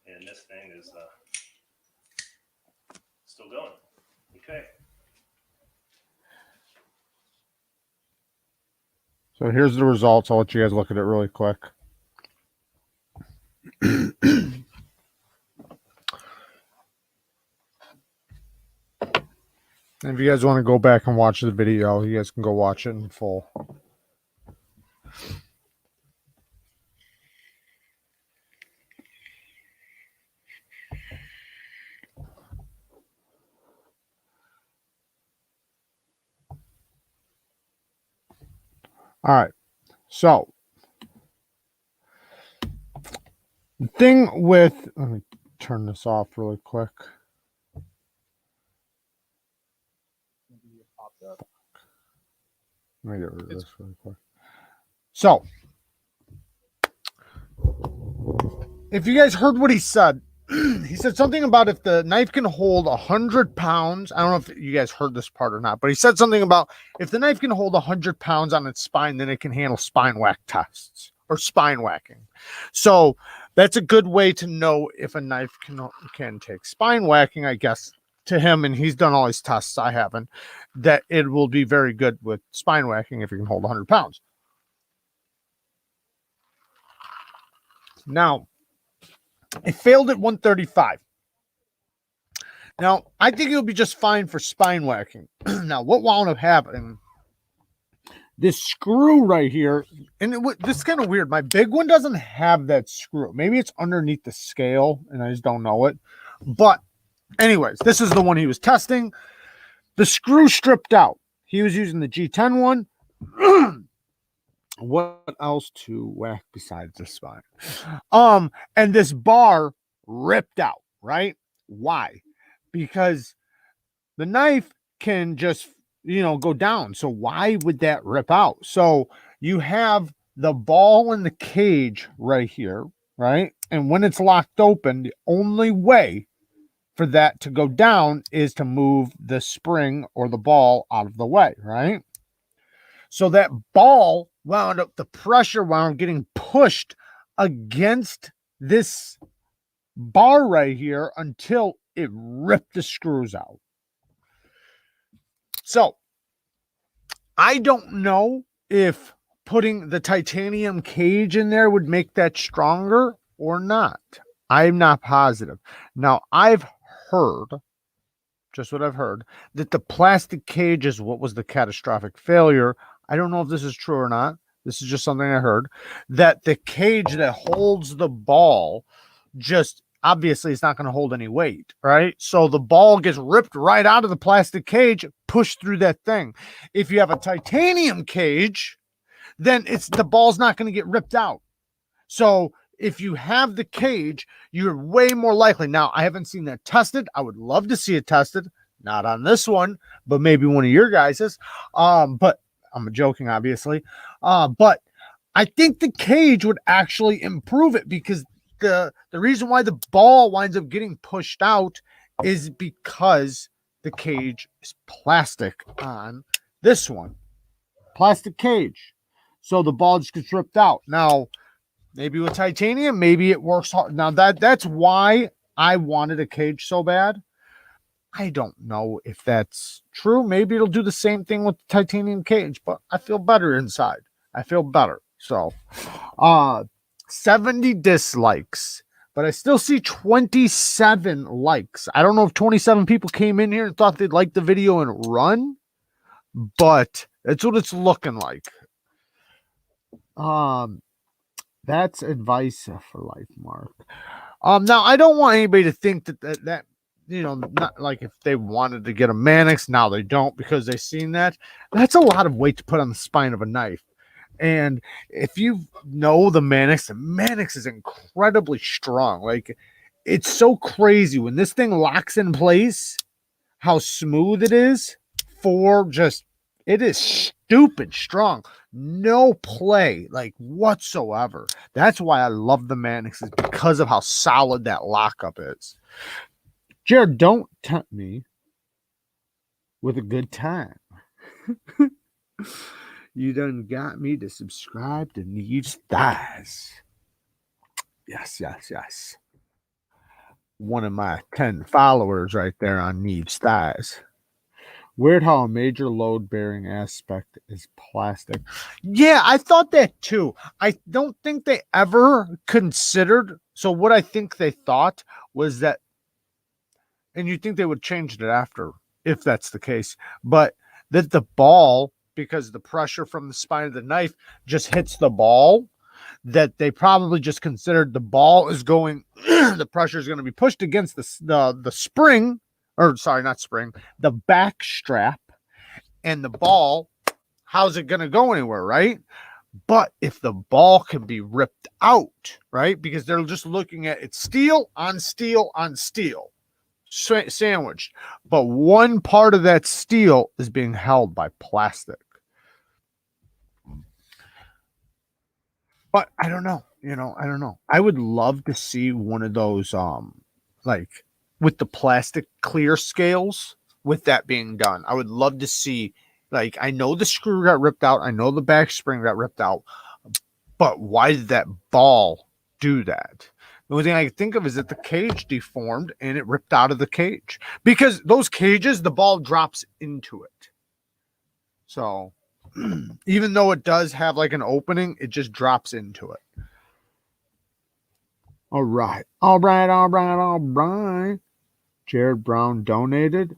And this thing is still going. Okay. So here's the results. I'll let you guys look at it really quick. If you guys want to go back and watch the video, you guys can go watch it in full. All right, so the thing with, let me turn this off really quick. Let me get rid of this really quick. So, if you guys heard what he said, he said something about if the knife can hold 100 pounds. I don't know if you guys heard this part or not, but he said something about if the knife can hold 100 pounds on its spine, then it can handle spine whack tests or spine whacking. So that's a good way to know if a knife can take spine whacking, I guess, to him. And he's done all his tests. I haven't. That it will be very good with spine whacking if you can hold 100 pounds. Now, it failed at 135. Now, I think it'll be just fine for spine whacking. Now, what wound up happening, this screw right here, and this is kind of weird. My big one doesn't have that screw. Maybe it's underneath the scale, and I just don't know it. But anyways, this is the one he was testing. The screw stripped out. He was using the G10 one. What else to whack besides the spine? And this bar ripped out, right? Why? Because the knife can just, go down. So why would that rip out? So you have the ball in the cage right here, right? And when it's locked open, the only way for that to go down is to move the spring or the ball out of the way, right? So that ball wound up, the pressure wound getting pushed against this bar right here until it ripped the screws out. So I don't know if putting the titanium cage in there would make that stronger or not. I'm not positive. Now, I've heard, just what I've heard, that the plastic cage is what was the catastrophic failure. I don't know if this is true or not. This is just something I heard, that the cage that holds the ball just obviously it's not going to hold any weight, right? So the ball gets ripped right out of the plastic cage, pushed through that thing. If you have a titanium cage, then the ball's not going to get ripped out. So if you have the cage, you're way more likely. Now, I haven't seen that tested. I would love to see it tested. Not on this one, but maybe one of your guys's. But I'm joking, obviously. But I think the cage would actually improve it, because the reason why the ball winds up getting pushed out is because the cage is plastic on this one. Plastic cage. So the ball just gets ripped out. Now, maybe with titanium, maybe it works hard. Now that's why I wanted a cage so bad. I don't know if that's true. Maybe it'll do the same thing with the titanium cage, but I feel better inside. I feel better. So, 70 dislikes, but I still see 27 likes. I don't know if 27 people came in here and thought they'd like the video and run, but that's what it's looking like. That's advice for life, Mark. Now I don't want anybody to think that not like if they wanted to get a Mannix, now they don't because they've seen that. That's a lot of weight to put on the spine of a knife. And if you know the Mannix is incredibly strong. Like, it's so crazy when this thing locks in place, how smooth it is it is stupid strong. No play, like, whatsoever. That's why I love the Mannix, is because of how solid that lockup is. Jared, don't tempt me with a good time. You done got me to subscribe to Neevesknives. Yes. One of my 10 followers right there on Neevesknives. Weird how a major load-bearing aspect is plastic. Yeah, I thought that too. I don't think they ever considered. So what I think they thought was that, and you think they would change it after, if that's the case, but that the ball, because the pressure from the spine of the knife just hits the ball, that they probably just considered the ball is going, the pressure is going to be pushed against the spring, or sorry, not spring, the back strap, and the ball, how's it going to go anywhere, right? But if the ball can be ripped out, right, because they're just looking at it steel on steel on steel, sandwiched, but one part of that steel is being held by plastic. But I don't know, I don't know. I would love to see one of those, like, with the plastic clear scales, with that being done. I would love to see, like, I know the screw got ripped out, I know the back spring got ripped out, but why did that ball do that? The only thing I can think of is that the cage deformed and it ripped out of the cage, because those cages, the ball drops into it. So even though it does have like an opening, it just drops into it. All right. Jared Brown donated.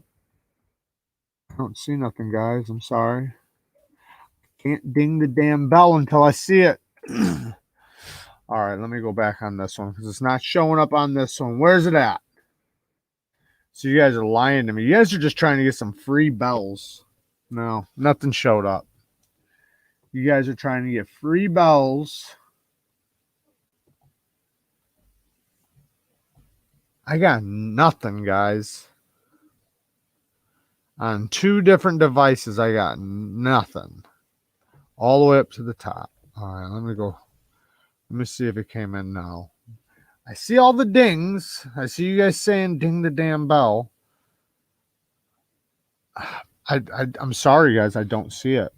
I don't see nothing, guys. I'm sorry. Can't ding the damn bell until I see it. All right, let me go back on this one because it's not showing up on this one. Where's it at? So you guys are lying to me. You guys are just trying to get some free bells. No, nothing showed up. You guys are trying to get free bells. I got nothing, guys. On 2 different devices, I got nothing. All the way up to the top. All right, let me go. Let me see if it came in now. I see all the dings. I see you guys saying ding the damn bell. I'm sorry, guys. I don't see it.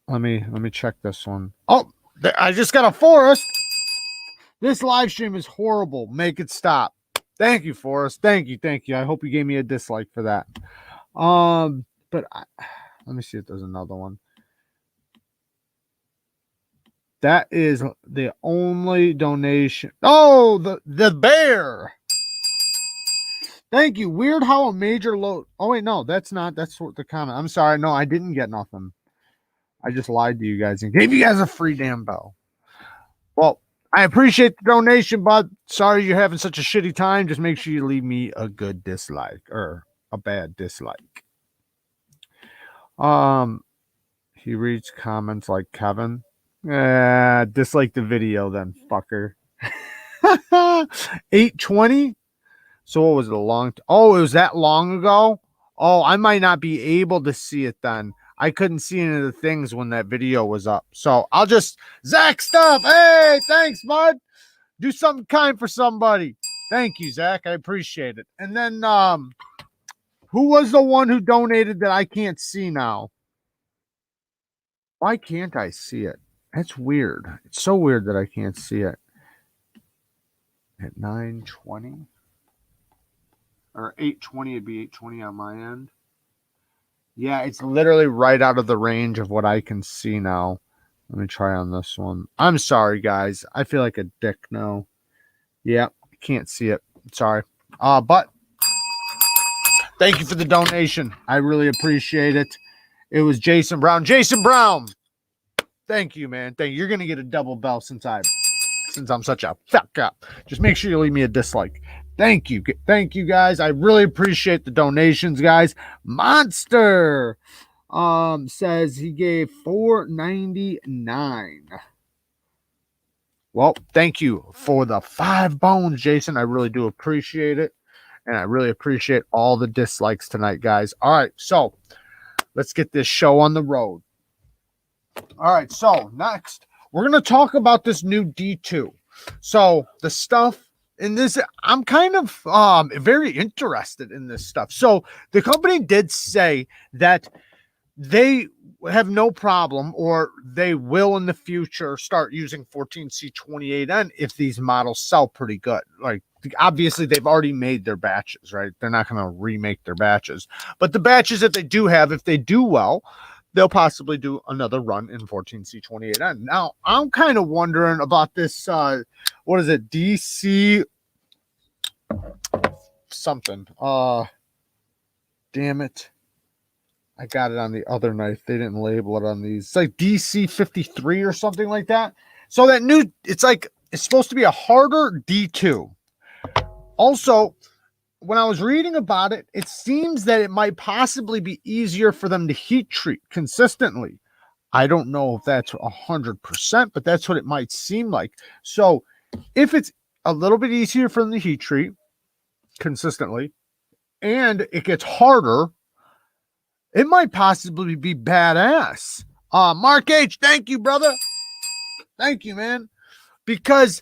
Let me check this one. Oh, I just got a Forrest. This live stream is horrible. Make it stop. Thank you, Forrest. Thank you. I hope you gave me a dislike for that. But let me see if there's another one. That is the only donation. Oh, the bear. Thank you. Weird how a major load. Oh, wait, no, that's not. That's what the comment. I'm sorry. No, I didn't get nothing. I just lied to you guys and gave you guys a free damn bell. Well, I appreciate the donation, bud. Sorry you're having such a shitty time. Just make sure you leave me a good dislike or a bad dislike. He reads comments like Kevin. Dislike the video then, fucker. 820. So what was it, oh, it was that long ago? Oh, I might not be able to see it then. I couldn't see any of the things when that video was up. So I'll just Zach stuff. Hey, thanks, bud. Do something kind for somebody. Thank you, Zach. I appreciate it. And then who was the one who donated that I can't see now? Why can't I see it? That's weird. It's so weird that I can't see it. At 9:20 or 8:20, it'd be 8:20 on my end. Yeah, it's literally right out of the range of what I can see now. Let me try on this one. I'm sorry, guys. I feel like a dick now. Yeah, I can't see it. Sorry. But thank you for the donation. I really appreciate it. It was Jason Brown. Jason Brown. Thank you, man. Thank you. You're gonna get a double bell since I'm such a fuck up. Just make sure you leave me a dislike. Thank you. Thank you, guys. I really appreciate the donations, guys. Monster says he gave $4.99. Well, thank you for the 5 bones, Jason. I really do appreciate it. And I really appreciate all the dislikes tonight, guys. All right, so let's get this show on the road. All right, so next, we're going to talk about this new D2. So the stuff in this, I'm kind of very interested in this stuff. So the company did say that they have no problem, or they will in the future start using 14C28N if these models sell pretty good. Like, obviously they've already made their batches, right? They're not going to remake their batches, but the batches that they do have, if they do well, they'll possibly do another run in 14C28N. Now, I'm kind of wondering about this, what is it, DC something. Damn it. I got it on the other knife. They didn't label it on these. It's like DC 53 or something like that. So that new, it's supposed to be a harder D2. Also, when I was reading about it, it seems that it might possibly be easier for them to heat treat consistently. I don't know if that's 100%, but that's what it might seem like. So if it's a little bit easier for them to heat treat consistently and it gets harder, it might possibly be badass. Mark H, thank you, brother. Thank you, man. Because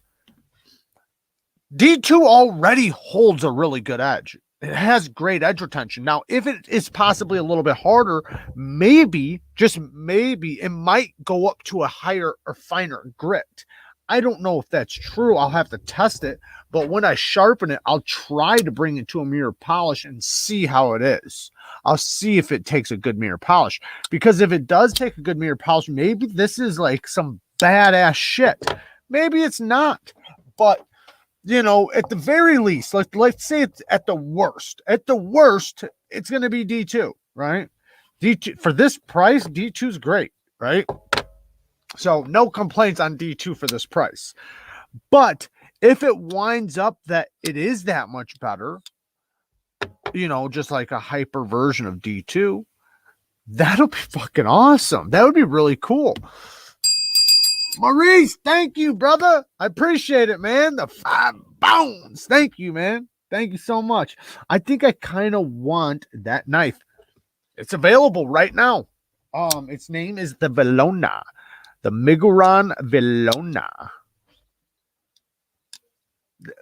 D2 already holds a really good edge. It has great edge retention. Now, if it is possibly a little bit harder, maybe, just maybe, it might go up to a higher or finer grit. I don't know if that's true. I'll have to test it. But when I sharpen it, I'll try to bring it to a mirror polish and see how it is. I'll see if it takes a good mirror polish. Because if it does take a good mirror polish, maybe this is like some badass shit. Maybe it's not. But, you know, at the very least, let's say it's at the worst. At the worst, it's going to be D2, right? D2 for this price, D2 is great, right? So no complaints on D2 for this price. But if it winds up that it is that much better, you know, just like a hyper version of D2, that'll be fucking awesome. That would be really cool. Maurice, thank you, brother. I appreciate it, man. The 5 bones. Thank you, man. Thank you so much. I think I kind of want that knife. It's available right now. Its name is the Velona. The Miguron Velona.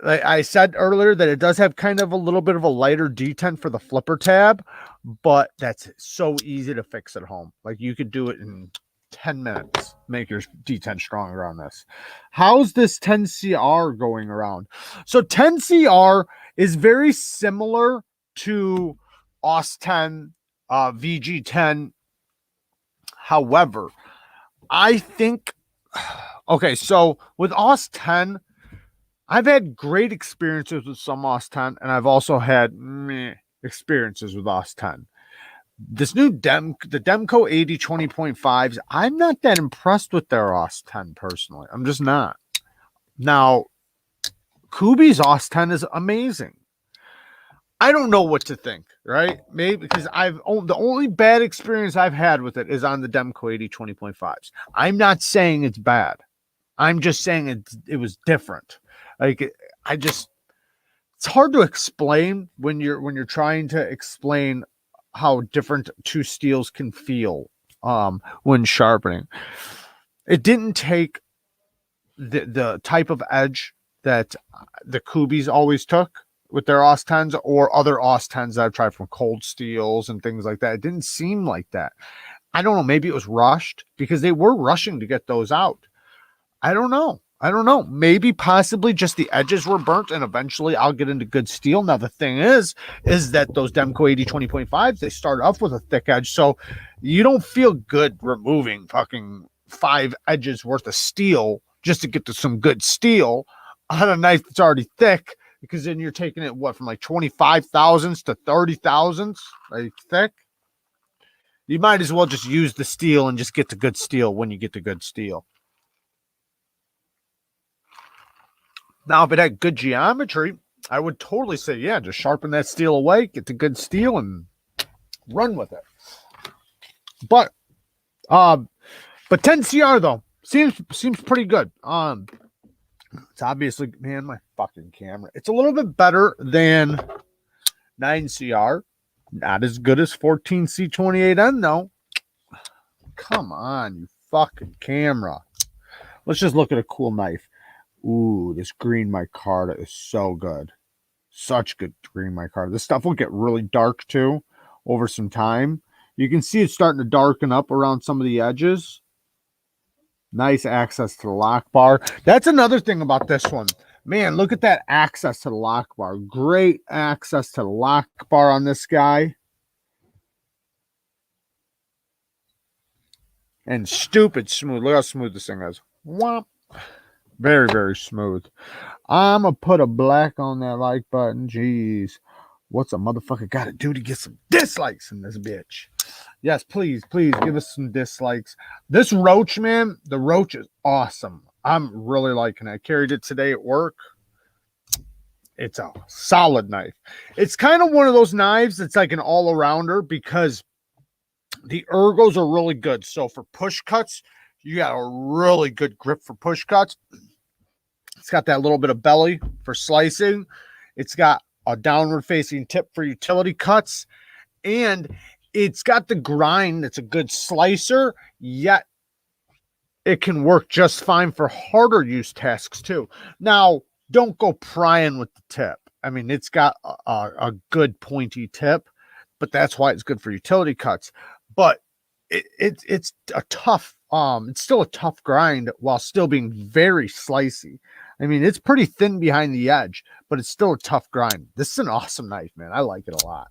Like I said earlier, that it does have kind of a little bit of a lighter detent for the flipper tab, but that's so easy to fix at home. Like you could do it in 10 minutes, make your detent stronger on this. How's this 10CR going around? So 10CR is very similar to OS 10, VG 10. However, I think, okay, so with OS 10, I've had great experiences with some OS 10, and I've also had meh experiences with OS 10. This new the Demco 80 20.5s, I'm not that impressed with their OS 10 personally. I'm just not. Now, Kubi's OS 10 is amazing. I don't know what to think, right? Maybe because the only bad experience I've had with it is on the Demco 80 20.5s. I'm not saying it's bad. I'm just saying it was different. Like it's hard to explain when you're trying to explain how different two steels can feel when sharpening. It didn't take the type of edge that the Kubis always took with their OS 10s or other OS 10s that I've tried from Cold Steels and things like that. It didn't seem like that. I don't know. Maybe it was rushed because they were rushing to get those out. I don't know. Maybe possibly just the edges were burnt and eventually I'll get into good steel. Now, the thing is that those Demco 80 20.5s, they start off with a thick edge. So you don't feel good removing fucking 5 edges worth of steel just to get to some good steel on a knife that's already thick, because then you're taking it from like 25 thousandths to 30 thousandths, like thick. You might as well just use the steel and just get the good steel when you get the good steel. Now, if it had good geometry, I would totally say, yeah, just sharpen that steel away, get the good steel, and run with it. But 10CR though seems pretty good. It's obviously, man, my fucking camera. It's a little bit better than 9CR. Not as good as 14C28N though. Come on, you fucking camera. Let's just look at a cool knife. Ooh, this green micarta is so good. Such good green micarta. This stuff will get really dark too over some time. You can see it's starting to darken up around some of the edges. Nice access to the lock bar. That's another thing about this one. Man, look at that access to the lock bar. Great access to the lock bar on this guy. And stupid smooth. Look how smooth this thing is. Womp. Very, very smooth. I'm going to put a black on that like button. Jeez. What's a motherfucker got to do to get some dislikes in this bitch? Yes, please give us some dislikes. This roach, man, the roach is awesome. I'm really liking it. I carried it today at work. It's a solid knife. It's kind of one of those knives that's like an all-arounder because the ergos are really good. So for push cuts, you got a really good grip for push cuts. It's got that little bit of belly for slicing. It's got a downward facing tip for utility cuts. And it's got the grind that's a good slicer, yet it can work just fine for harder use tasks too. Now, don't go prying with the tip. I mean, it's got a good pointy tip, but that's why it's good for utility cuts. But it's a tough, it's still a tough grind while still being very slicey. I mean, it's pretty thin behind the edge, but it's still a tough grind. This is an awesome knife, man. I like it a lot.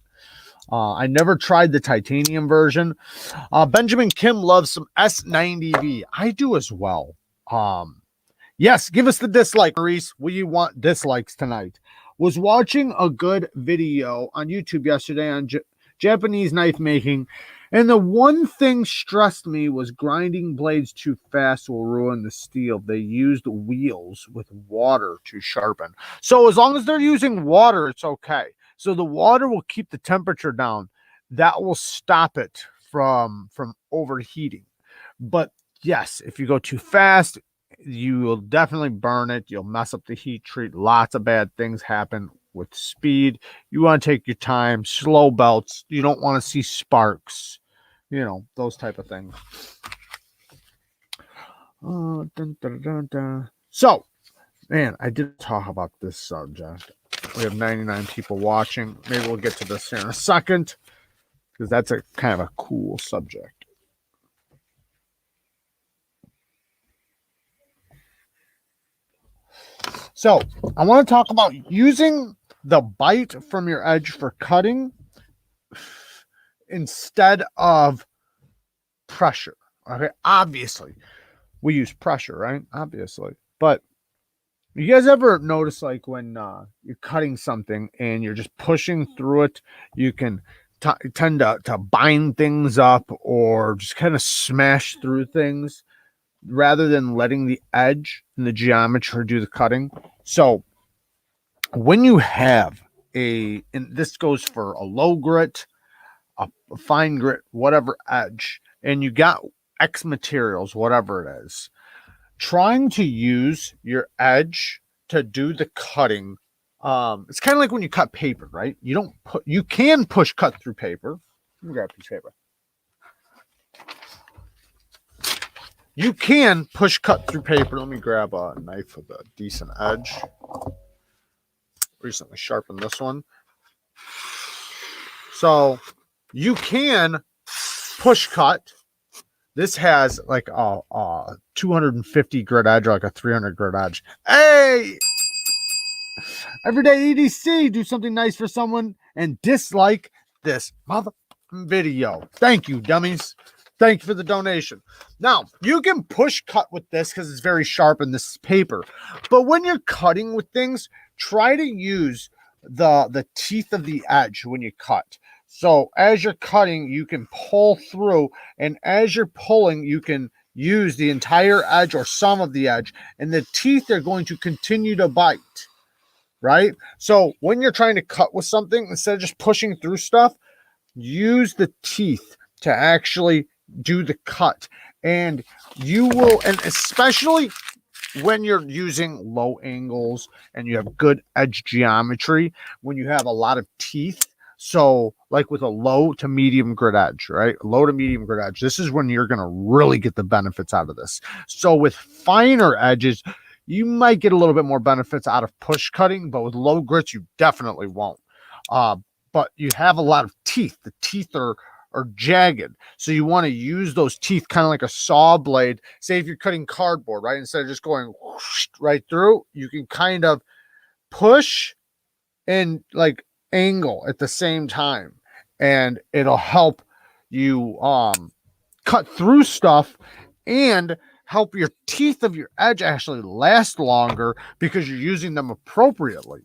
I never tried the titanium version. Benjamin Kim loves some S90V. I do as well. Yes, give us the dislike, Maurice. We want dislikes tonight. Was watching a good video on YouTube yesterday on Japanese knife making, and the one thing stressed me was grinding blades too fast will ruin the steel. They used wheels with water to sharpen. So as long as they're using water, it's okay. So the water will keep the temperature down. That will stop it from overheating. But yes, if you go too fast, you will definitely burn it. You'll mess up the heat treat. Lots of bad things happen with speed. You want to take your time, slow belts. You don't want to see sparks, those type of things. So, man, I did talk about this subject. We have 99 people watching. Maybe we'll get to this here in a second because that's a kind of a cool subject. So I want to talk about using the bite from your edge for cutting instead of pressure. Okay, obviously we use pressure, right? Obviously, but you guys ever notice like when you're cutting something and you're just pushing through it, you can tend to bind things up or just kind of smash through things. rather than letting the edge and the geometry do the cutting. So when you have and this goes for a low grit, a fine grit, whatever edge, and you got X materials, whatever it is, trying to use your edge to do the cutting. It's kind of like when you cut paper, right? You can push cut through paper. Let me grab a piece of paper. You can push cut through paper. Let me grab a knife with a decent edge. Recently sharpened this one. So you can push cut. This has like a 250 grit edge or like a 300 grit edge. Hey! Everyday EDC, do something nice for someone and dislike this mother video. Thank you, dummies. Thank you for the donation. Now, you can push cut with this because it's very sharp in this paper. But when you're cutting with things, try to use the teeth of the edge when you cut. So as you're cutting, you can pull through, and as you're pulling, you can use the entire edge or some of the edge, and the teeth are going to continue to bite, right? So when you're trying to cut with something, instead of just pushing through stuff, use the teeth to actually do the cut. And you will, and especially when you're using low angles and you have good edge geometry, when you have a lot of teeth. So like with a low to medium grit edge, right? Low to medium grit edge. This is when you're going to really get the benefits out of this. So with finer edges, you might get a little bit more benefits out of push cutting, but with low grits, you definitely won't. But you have a lot of teeth. The teeth are jagged. So you want to use those teeth kind of like a saw blade. Say if you're cutting cardboard, right? Instead of just going whoosh, right through, you can kind of push and like angle at the same time, and it'll help you cut through stuff and help your teeth of your edge actually last longer because you're using them appropriately.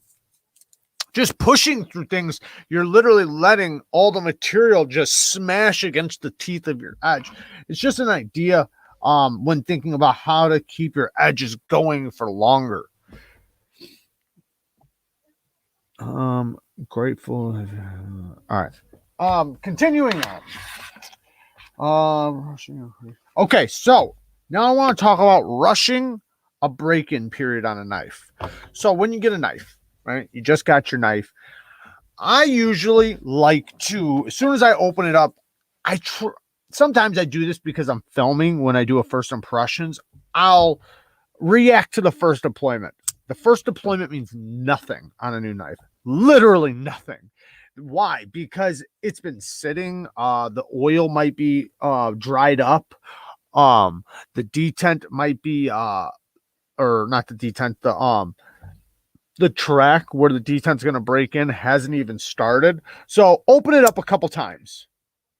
Just pushing through things, you're literally letting all the material just smash against the teeth of your edge. It's just an idea when thinking about how to keep your edges going for longer. Grateful. All right. Continuing on. Okay, so now I want to talk about rushing a break-in period on a knife. So when you get a knife, right? You just got your knife. I usually like to, as soon as I open it up, sometimes I do this because I'm filming when I do a first impressions. I'll react to the first deployment. The first deployment means nothing on a new knife. Literally nothing. Why? Because it's been sitting. The oil might be dried up. The detent might be or not the detent, the track where the detent's going to break in hasn't even started. So open it up a couple times.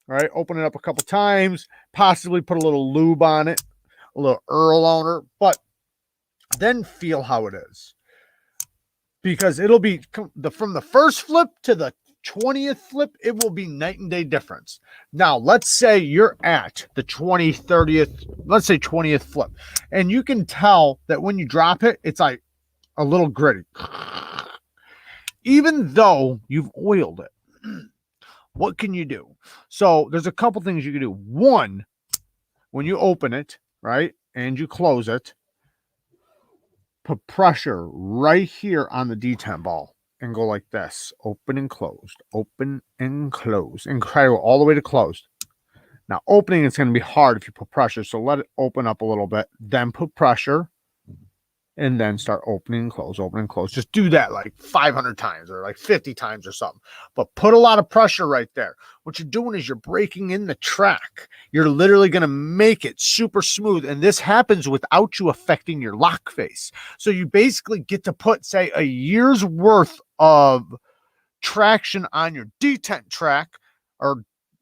All right, open it up a couple times, possibly put a little lube on it, a little Earl owner, but then feel how it is. Because it'll be from the first flip to the 20th flip, it will be night and day difference. Now, let's say you're at the 20th, 30th, let's say 20th flip, and you can tell that when you drop it, it's like a little gritty. Even though you've oiled it, what can you do? So there's a couple things you can do. One, when you open it, right, and you close it, put pressure right here on the detent ball and go like this. Open and closed. Open and close. And try to go all the way to closed. Now, opening is going to be hard if you put pressure, so let it open up a little bit. Then put pressure. And then start opening and close, open and close. Just do that like 500 times or like 50 times or something. But put a lot of pressure right there. What you're doing is you're breaking in the track. You're literally going to make it super smooth. And this happens without you affecting your lock face. So you basically get to put, say, a year's worth of traction on your detent track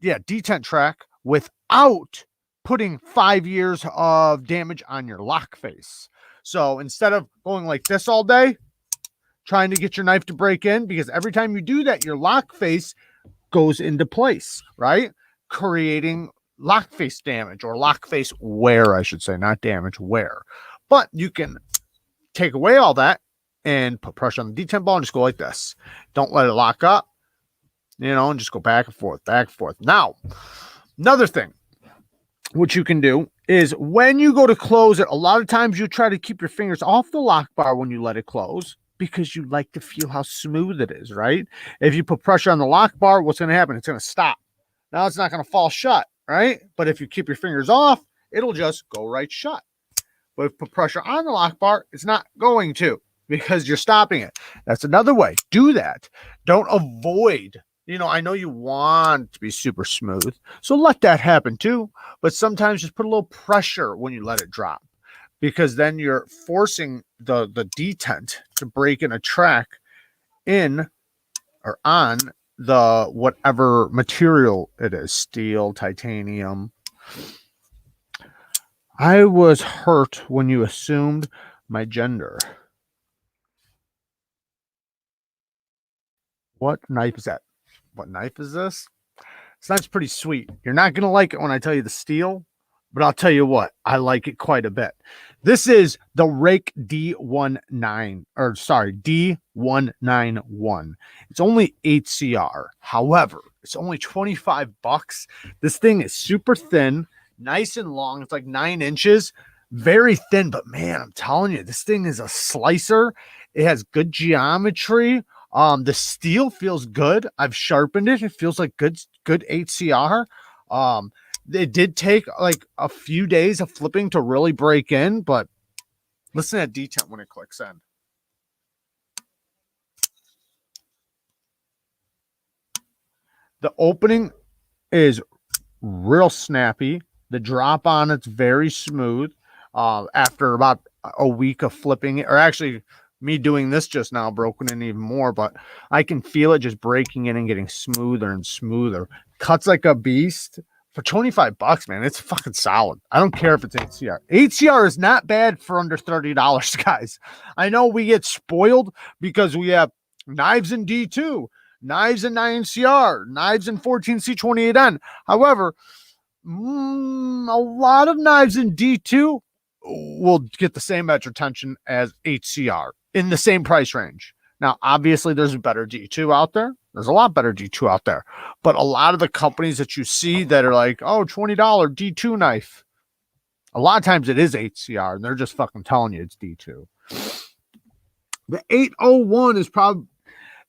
detent track without putting 5 years of damage on your lock face. So instead of going like this all day, trying to get your knife to break in, because every time you do that, your lock face goes into place, right? Creating lock face damage or lock face wear, I should say, not damage, wear. But you can take away all that and put pressure on the detent ball and just go like this. Don't let it lock up, and just go back and forth, back and forth. Now, another thing, what you can do is when you go to close it, a lot of times you try to keep your fingers off the lock bar when you let it close because you like to feel how smooth it is, right? If you put pressure on the lock bar, what's going to happen? It's going to stop. Now it's not going to fall shut, right? But if you keep your fingers off, it'll just go right shut. But if you put pressure on the lock bar, it's not going to because you're stopping it. That's another way. Do that. Don't avoid. I know you want to be super smooth, so let that happen too. But sometimes just put a little pressure when you let it drop, because then you're forcing the detent to break in a track in or on the whatever material it is, steel, titanium. I was hurt when you assumed my gender. What knife is that? What knife is this? This knife's pretty sweet. You're not going to like it when I tell you the steel, but I'll tell you what, I like it quite a bit. This is the Rake D191. It's only 8CR. However, it's only $25. This thing is super thin, nice and long. It's like 9 inches, very thin, but man, I'm telling you, this thing is a slicer. It has good geometry. The steel feels good. I've sharpened it. It feels like good 8CR. It did take like a few days of flipping to really break in, but listen to that detent when it clicks in. The opening is real snappy. The drop on it's very smooth. After about a week of flipping it, or actually me doing this just now broken in even more, but I can feel it just breaking in and getting smoother and smoother. Cuts like a beast. For $25, man, it's fucking solid. I don't care if it's 8CR. 8CR is not bad for under $30, guys. I know we get spoiled because we have knives in D2, knives in 9CR, knives in 14C28N. However, a lot of knives in D2 will get the same edge retention as 8CR in the same price range. Now, obviously, there's a better D2 out there. There's a lot better D2 out there. But a lot of the companies that you see that are like, oh, $20 D2 knife, a lot of times it is 8CR, and they're just fucking telling you it's D2. The 801 is probably,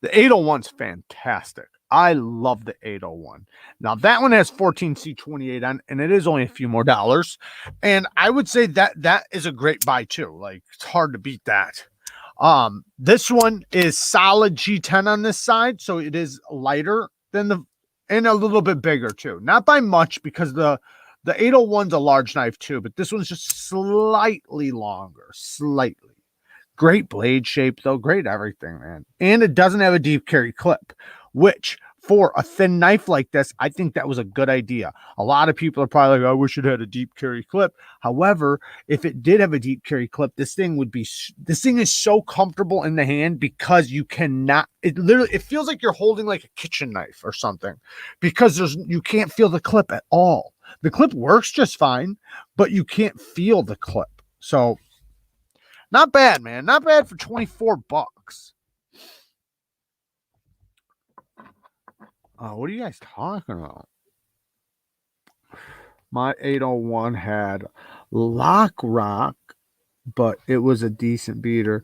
the 801's fantastic. I love the 801. Now, that one has 14C28 on, and it is only a few more dollars. And I would say that is a great buy, too. Like, it's hard to beat that. This one is solid G10 on this side, so it is lighter than and a little bit bigger too. Not by much, because the 801's a large knife too, but this one's just slightly longer, slightly. Great blade shape though, great everything, man. And it doesn't have a deep carry clip, which for a thin knife like this, I think that was a good idea. A lot of people are probably like, I wish it had a deep carry clip. However, if it did have a deep carry clip, this thing is so comfortable in the hand because you cannot, it feels like you're holding like a kitchen knife or something, because you can't feel the clip at all. The clip works just fine, but you can't feel the clip. So not bad, man. Not bad for $24. What are you guys talking about? My 801 had Lock Rock, but it was a decent beater.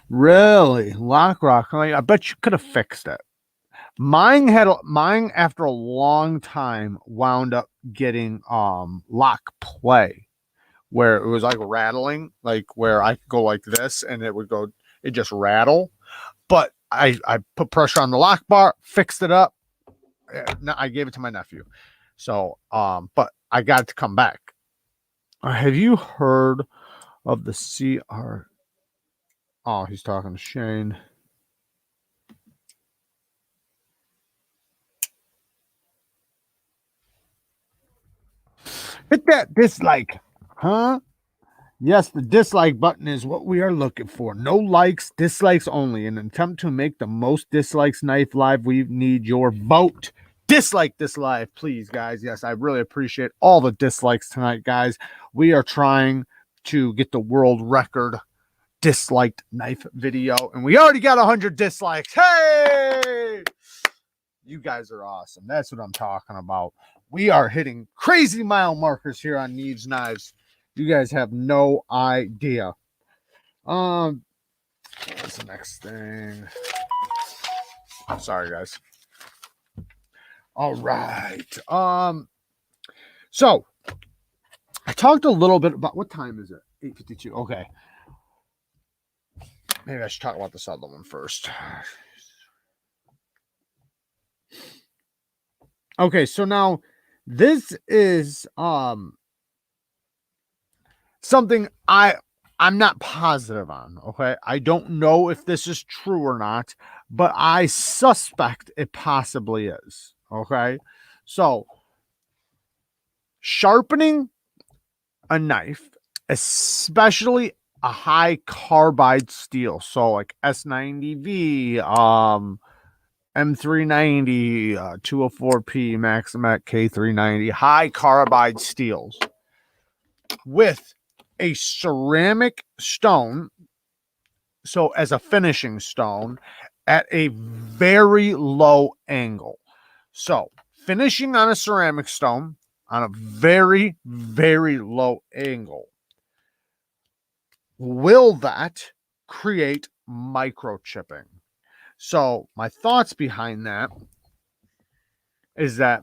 Really? Lock Rock? I bet you could have fixed it. Mine after a long time wound up getting lock play, where it was like rattling, like where I could go like this and it just rattle. But I put pressure on the lock bar, fixed it up. I gave it to my nephew. So, but I got it to come back. Have you heard of the CR? Oh, he's talking to Shane. Hit that dislike, huh? Yes, the dislike button is what we are looking for. No likes, dislikes only. In an attempt to make the most dislikes knife live, we need your vote. dislike this live, please, guys. Yes, I really appreciate all the dislikes tonight, guys. We are trying to get the world record disliked knife video, and we already got 100 dislikes. Hey, you guys are awesome. That's what I'm talking about. We are hitting crazy mile markers here on Neevesknives. You guys have no idea. What's the next thing? Sorry, guys. All right. So I talked a little bit about, what time is it? 8:52. Okay. Maybe I should talk about this other one first. Okay, so now this is something I'm not positive on. Okay, I don't know if this is true or not, but I suspect it possibly is. Okay, so sharpening a knife, especially a high carbide steel, so like S90V, M390, 204P, Maximat K390, high carbide steels with a ceramic stone, so as a finishing stone at a very low angle. So finishing on a ceramic stone on a very, very low angle, will that create microchipping? So my thoughts behind that is that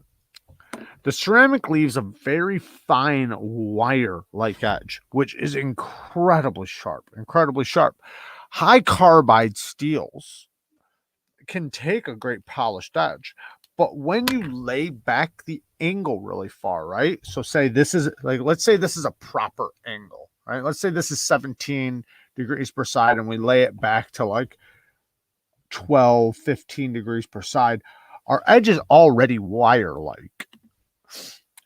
the ceramic leaves a very fine wire-like edge, which is incredibly sharp, incredibly sharp. High carbide steels can take a great polished edge, but when you lay back the angle really far, right? So say this is like, let's say this is a proper angle, right? Let's say this is 17 degrees per side and we lay it back to like 12, 15 degrees per side. Our edge is already wire-like.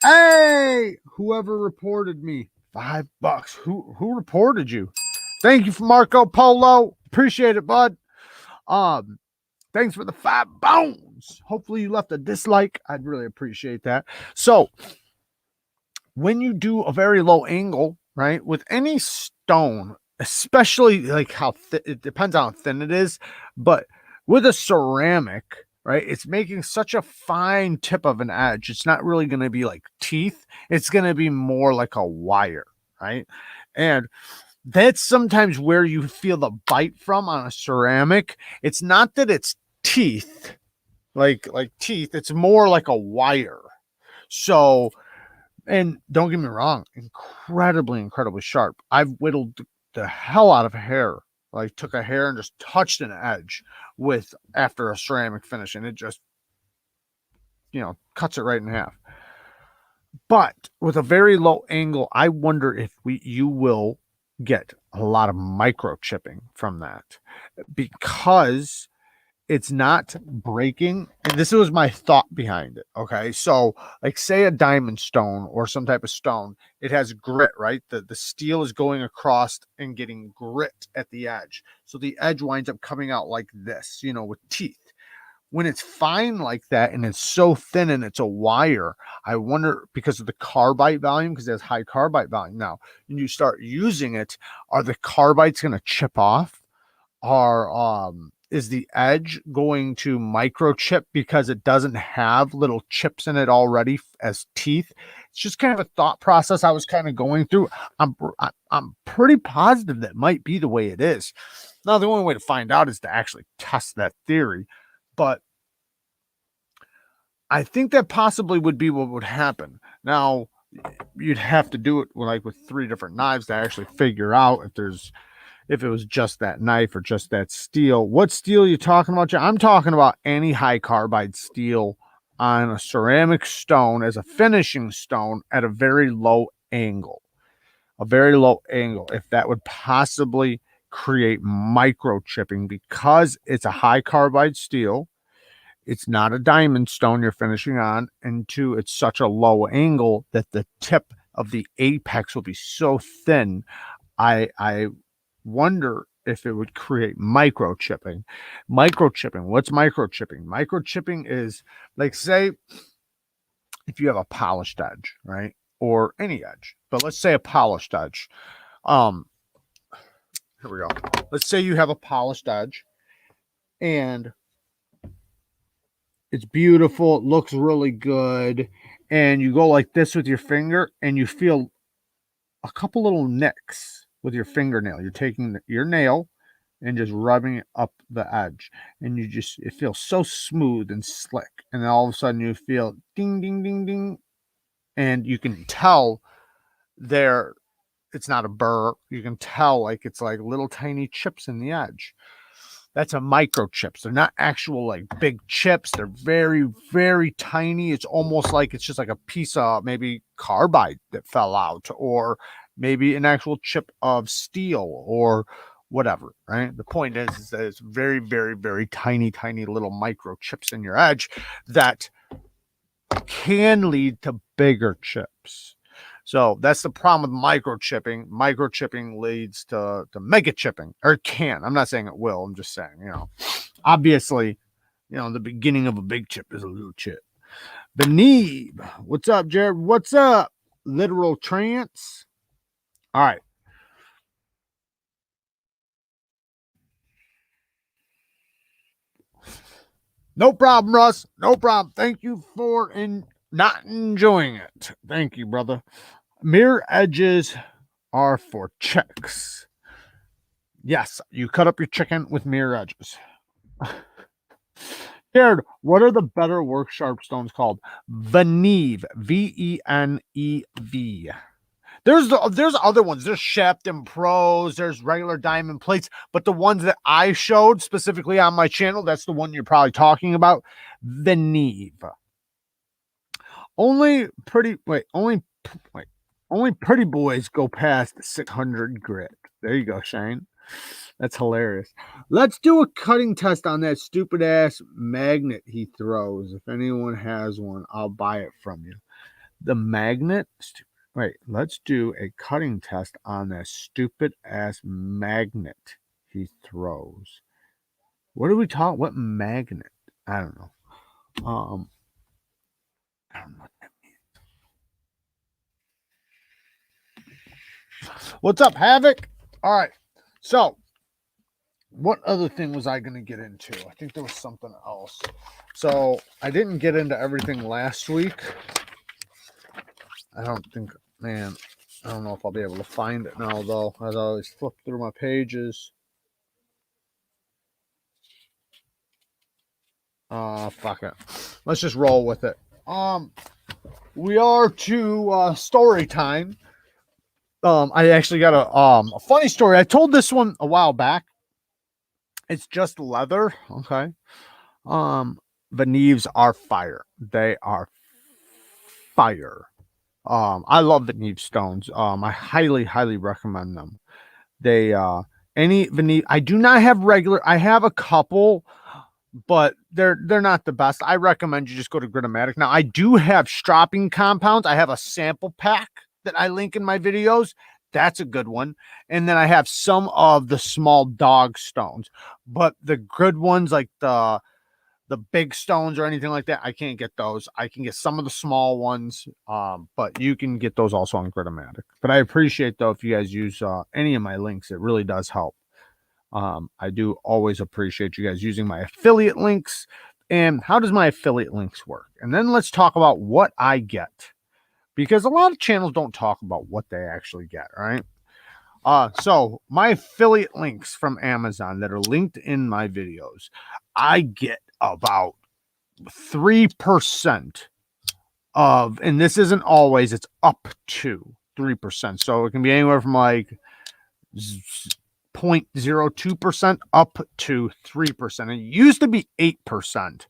Hey, whoever reported me, $5. Who reported you? Thank you for Marco Polo. Appreciate it, bud. Thanks for the 5 bones. Hopefully you left a dislike. I'd really appreciate that. So when you do a very low angle, right, with any stone, especially like how it depends on how thin it is, but with a ceramic, right, it's making such a fine tip of an edge. It's not really going to be like teeth. It's going to be more like a wire, right? And that's sometimes where you feel the bite from on a ceramic. It's not that it's teeth, like teeth. It's more like a wire. So, and don't get me wrong, incredibly sharp. I've whittled the hell out of hair. Like took a hair and just touched an edge with after a ceramic finish, and it just, cuts it right in half. But with a very low angle, I wonder if you will get a lot of microchipping from that, because it's not breaking. And this was my thought behind it. Okay. So like say a diamond stone or some type of stone, it has grit, right? The steel is going across and getting grit at the edge. So the edge winds up coming out like this, with teeth. When it's fine like that and it's so thin and it's a wire, I wonder, because of the carbide volume, because it has high carbide volume now, and you start using it, are the carbides going to chip off? Is the edge going to microchip because it doesn't have little chips in it already as teeth? It's just kind of a thought process I was kind of going through. I'm pretty positive that might be the way it is. Now, the only way to find out is to actually test that theory. But I think that possibly would be what would happen. Now, you'd have to do it with 3 different knives to actually figure out if it was just that knife or just that steel. What steel are you talking about? I'm talking about any high carbide steel on a ceramic stone as a finishing stone at a very low angle. A very low angle. If that would possibly create microchipping, because it's a high carbide steel. It's not a diamond stone you're finishing on. And 2, it's such a low angle that the tip of the apex will be so thin. I wonder if it would create microchipping. Microchipping. What's microchipping? Microchipping is like, say, if you have a polished edge, right? Or any edge, but let's say a polished edge. Here we go. Let's say you have a polished edge and it's beautiful. It looks really good. And you go like this with your finger and you feel a couple little nicks with your fingernail. You're taking your nail and just rubbing it up the edge. And it feels so smooth and slick. And then all of a sudden you feel ding, ding, ding, ding. And you can tell it's not a burr. You can tell like it's like little tiny chips in the edge. That's a microchips. They're not actual like big chips. They're very, very tiny. It's almost like it's just like a piece of maybe carbide that fell out, or maybe an actual chip of steel or whatever, right? The point is that it's very, very, very tiny, tiny little microchips in your edge that can lead to bigger chips. So that's the problem with microchipping. Microchipping leads to mega chipping, or it can. I'm not saying it will. I'm just saying, obviously, the beginning of a big chip is a little chip. The Neve. What's up, Jared? What's up? Literal trance. All right. No problem, Russ. No problem. Thank you for not enjoying it. Thank you, brother. Mirror edges are for checks. Yes, you cut up your chicken with mirror edges. Jared, what are the better work sharp stones called? Venev, Venev. There's other ones. There's Sharpening Pros. There's regular diamond plates. But the ones that I showed specifically on my channel, that's the one you're probably talking about. Venev. Only pretty boys go past 600 grit. There you go, Shane. That's hilarious. Let's do a cutting test on that stupid ass magnet he throws. If anyone has one, I'll buy it from you. The magnet. Wait, let's do a cutting test on that stupid ass magnet he throws. What are we talking? What magnet? I don't know. I don't know what that means. What's up, Havoc? All right. So, what other thing was I going to get into? I think there was something else. So, I didn't get into everything last week. I don't know if I'll be able to find it now, though, as I always flip through my pages. Fuck it. Let's just roll with it. We are to story time. I actually got a funny story. I told this one a while back. It's just leather. Okay. The Neeves are fire. They are fire. I love the Neve stones. I highly, highly recommend them. They I do not have regular. I have a couple, but they're not the best. I recommend you just go to Gritomatic. Now I do have stropping compounds. I have a sample pack that I link in my videos. That's a good one. And then I have some of the small dog stones, but the good ones like the big stones or anything like that, I can't get those. I can get some of the small ones, but you can get those also on Gritomatic. But I appreciate, though, if you guys use any of my links. It really does help. I do always appreciate you guys using my affiliate links. And how does my affiliate links work? And then let's talk about what I get, because a lot of channels don't talk about what they actually get, right? So my affiliate links from Amazon that are linked in my videos, I get about 3% of, and this isn't always, it's up to 3%. So it can be anywhere from like 0.02% up to 3%. It used to be 8%.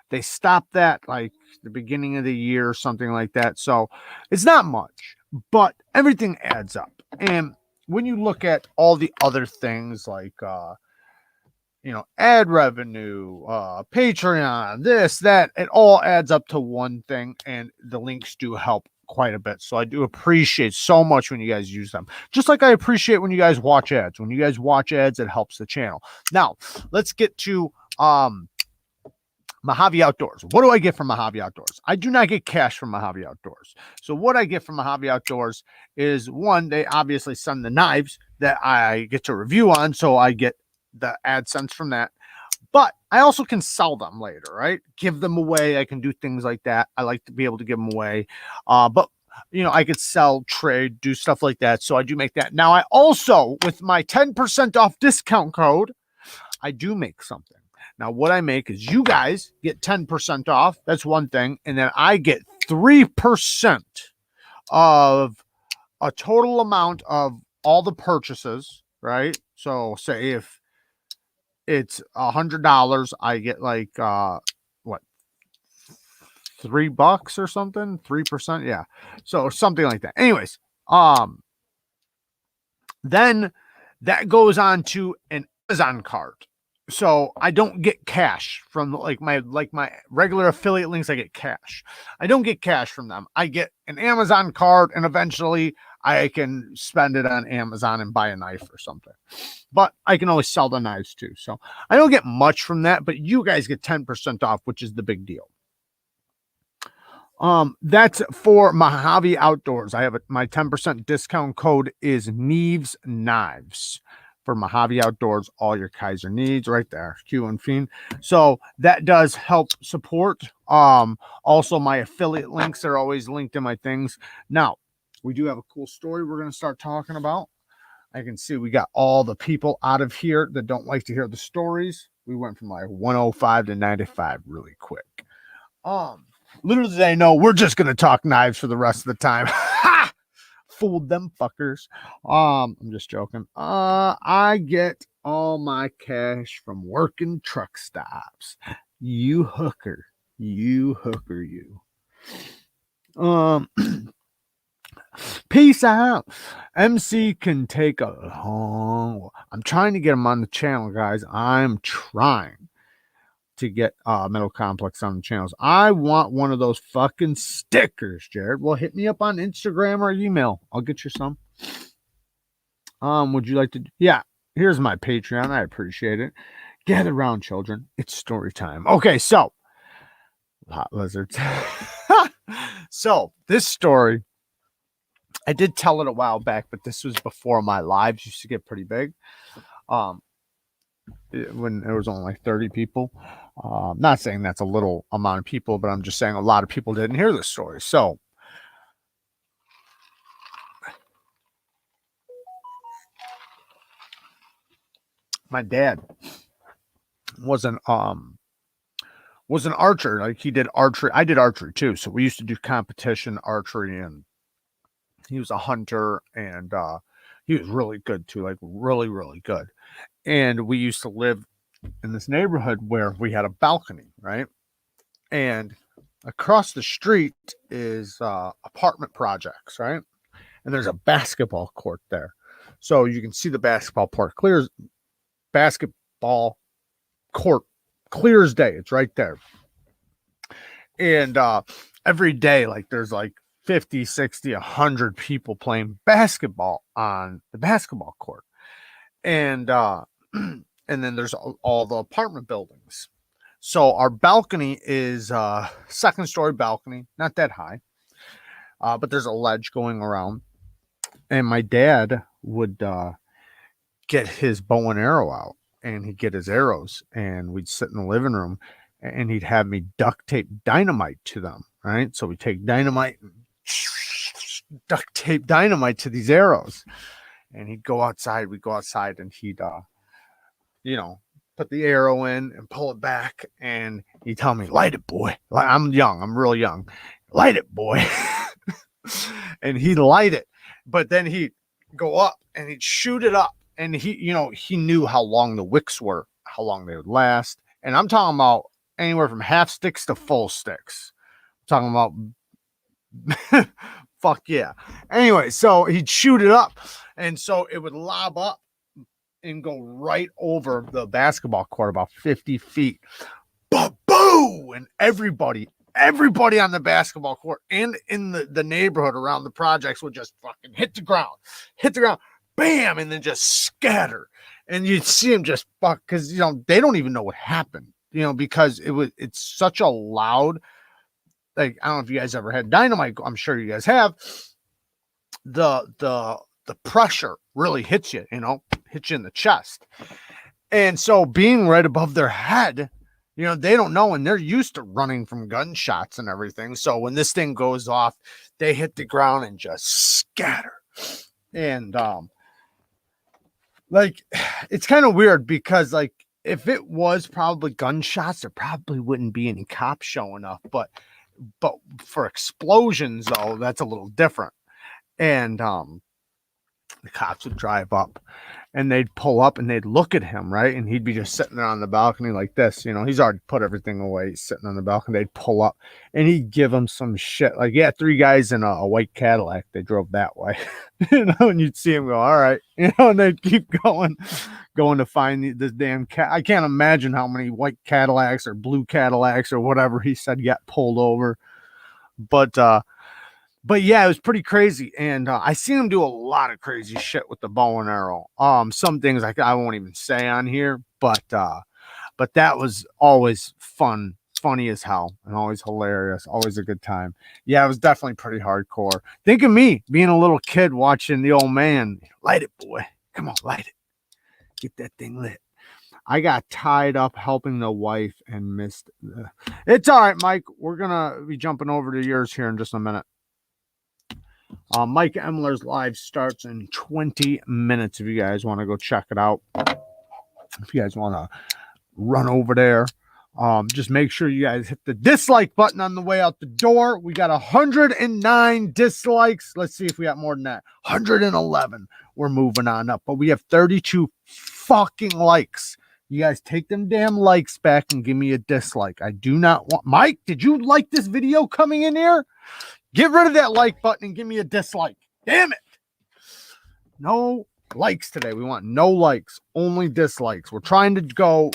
They stopped that like the beginning of the year or something like that. So it's not much, but everything adds up. And when you look at all the other things like ad revenue, Patreon, this, that, it all adds up to one thing, and the links do help quite a bit. So I do appreciate so much when you guys use them. Just like I appreciate when you guys watch ads. When you guys watch ads, it helps the channel. Now, let's get to Mojave Outdoors. What do I get from Mojave Outdoors? I do not get cash from Mojave Outdoors. So what I get from Mojave Outdoors is, one, they obviously send the knives that I get to review on, so I get the AdSense from that. But I also can sell them later, right? Give them away. I can do things like that. I like to be able to give them away. But I could sell, trade, do stuff like that. So I do make that. Now I also, with my 10% off discount code, I do make something. Now, what I make is you guys get 10% off. That's one thing. And then I get 3% of a total amount of all the purchases, right? So say if it's $100, I get like, what, $3 or something? 3%. Yeah. So something like that. Anyways, then that goes on to an Amazon card. So I don't get cash from my regular affiliate links. I get cash. I don't get cash from them. I get an Amazon card, and eventually I can spend it on Amazon and buy a knife or something. But I can always sell the knives too. So I don't get much from that, but you guys get 10% off, which is the big deal. That's for Mojave Outdoors. I have my 10% discount code is Neevesknives. For Mojave Outdoors, all your Kaiser needs right there. Q and Fiend. So that does help support. Also my affiliate links are always linked in my things. Now, we do have a cool story we're going to start talking about. I can see we got all the people out of here that don't like to hear the stories. We went from like 105 to 95 really quick. Little did they know we're just going to talk knives for the rest of the time. Ha! Fooled them fuckers. I'm just joking. I get all my cash from working truck stops. You hooker. You. Peace out. MC can take a long. I'm trying to get him on the channel, guys. I'm trying to get Metal Complex on the channels. I want one of those fucking stickers, Jared. Well, hit me up on Instagram or email. I'll get you some. Would you like to? Yeah, here's my Patreon. I appreciate it. Gather round, children. It's story time. Okay, so hot lizards. So this story, I did tell it a while back, but this was before my lives used to get pretty big. When there was only like 30 people. Not saying that's a little amount of people, but I'm just saying a lot of people didn't hear this story. So my dad was an archer. Like he did archery. I did archery too. So we used to do competition archery, and he was a hunter, and he was really good too, like really, really good. And we used to live in this neighborhood where we had a balcony, right? And across the street is apartment projects, right? And there's a basketball court there. So you can see the basketball court clear as day. It's right there. And every day, like there's like 50, 60, 100 people playing basketball on the basketball court. And and then there's all the apartment buildings. So our balcony is second story balcony, not that high, but there's a ledge going around. And my dad would get his bow and arrow out, and he'd get his arrows, and we'd sit in the living room, and he'd have me duct tape dynamite to them, right? So we take dynamite and duct tape dynamite to these arrows, and he'd go outside. We'd go outside, and he'd put the arrow in and pull it back, and he'd tell me, light it, boy. I'm young. I'm real young. Light it, boy. And he'd light it, but then he'd go up and he'd shoot it up. And he knew how long the wicks were, how long they would last. And I'm talking about anywhere from half sticks to full sticks. I'm talking about fuck yeah. Anyway, so he'd shoot it up, and so it would lob up and go right over the basketball court about 50 feet. Ba-boo! And everybody everybody on the basketball court and in the neighborhood around the projects would just fucking hit the ground, bam, and then just scatter. And you'd see them just fuck, because, you know, they don't even know what happened, you know, because it's such a loud, like, I don't know if you guys ever had dynamite. I'm sure you guys have. The pressure really hits you, you know, hits you in the chest. And so being right above their head, you know, they don't know, and they're used to running from gunshots and everything. So when this thing goes off, they hit the ground and just scatter. And like, it's kind of weird because, like, if it was probably gunshots, there probably wouldn't be any cops showing up. But for explosions, though, that's a little different. And the cops would drive up, and they'd pull up and they'd look at him, right? And he'd be just sitting there on the balcony like this, you know, he's already put everything away. He's sitting on the balcony. They'd pull up and he'd give them some shit. Like, yeah, 3 guys in a white Cadillac. They drove that way, you know, and you'd see him go, all right, you know, and they'd keep going to find this damn cat. I can't imagine how many white Cadillacs or blue Cadillacs or whatever he said got pulled over. But yeah, it was pretty crazy. And I seen him do a lot of crazy shit with the bow and arrow. Some things I won't even say on here, but that was always funny as hell, and always hilarious, always a good time. Yeah, it was definitely pretty hardcore. Think of me being a little kid watching the old man. Light it, boy. Come on, light it. Get that thing lit. I got tied up helping the wife and missed. It's all right, Mike. We're gonna be jumping over to yours here in just a minute. Mike Emler's live starts in 20 minutes if you guys want to go check it out. If you guys want to run over there, just make sure you guys hit the dislike button on the way out the door. We got 109 dislikes. Let's see if we got more than that. 111. We're moving on up, but we have 32 fucking likes. You guys take them damn likes back and give me a dislike. I do not want... Mike, did you like this video coming in here? Get rid of that like button and give me a dislike. Damn it. No likes today. We want no likes, only dislikes. We're trying to go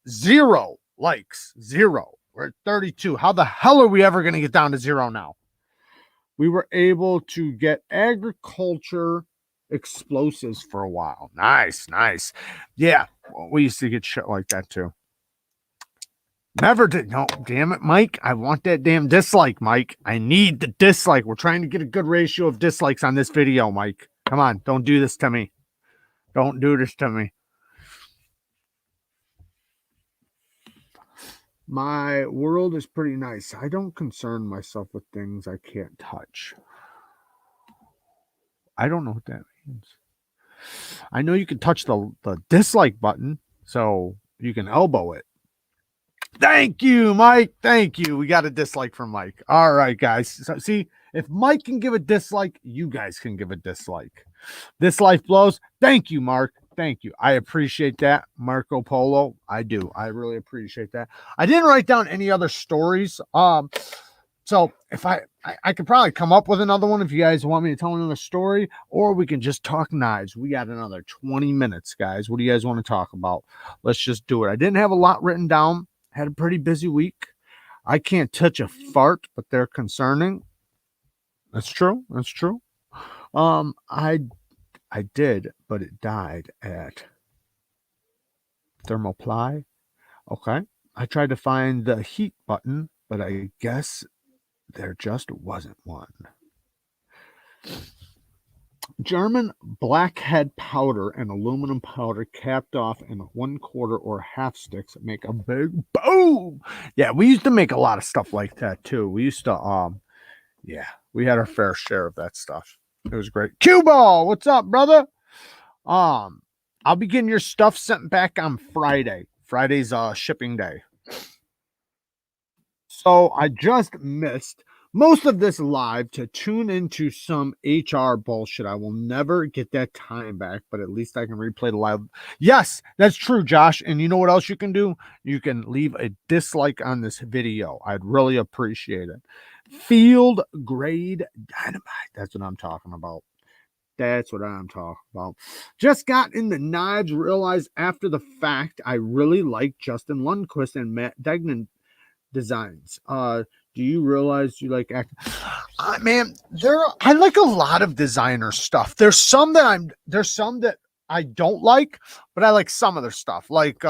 0 likes. 0. We're at 32. How the hell are we ever going to get down to 0 now? We were able to get agriculture explosives for a while. Nice. Yeah, we used to get shit like that too. Never did. No, damn it, Mike. I want that damn dislike, Mike. I need the dislike. We're trying to get a good ratio of dislikes on this video, Mike. Come on. Don't do this to me. Don't do this to me. My world is pretty nice. I don't concern myself with things I can't touch. I don't know what that means. I know you can touch the dislike button, so you can elbow it. Thank you, Mike. Thank you. We got a dislike from Mike. All right, guys. So see, if Mike can give a dislike, you guys can give a dislike. This life blows. Thank you, Mark. Thank you. I appreciate that, Marco Polo. I do. I really appreciate that. I didn't write down any other stories. So if I could probably come up with another one if you guys want me to tell another story, or we can just talk knives. We got another 20 minutes, guys. What do you guys want to talk about? Let's just do it. I didn't have a lot written down. Had a pretty busy week. I can't touch a fart, but they're concerning. That's true. That's true. I did, but it died at Thermoply. Okay. I tried to find the heat button, but I guess there just wasn't one. German blackhead powder and aluminum powder capped off in 1/4 or half sticks make a big boom. Yeah, we used to make a lot of stuff like that too. We used to yeah, we had our fair share of that stuff. It was great. Cue ball, what's up, brother? I'll be getting your stuff sent back on Friday. Friday's shipping day. So I just missed most of this live to tune into some HR bullshit. I will never get that time back, but at least I can replay the live. Yes, that's true, Josh. And you know what else you can do? You can leave a dislike on this video. I'd really appreciate it. Field grade dynamite. That's what I'm talking about. That's what I'm talking about. Just got in the knives, realized after the fact I really like Justin Lundquist and Matt Degnan designs. Do you realize you like acting? Man, I like a lot of designer stuff. There's some that I don't like, but I like some of their stuff. Like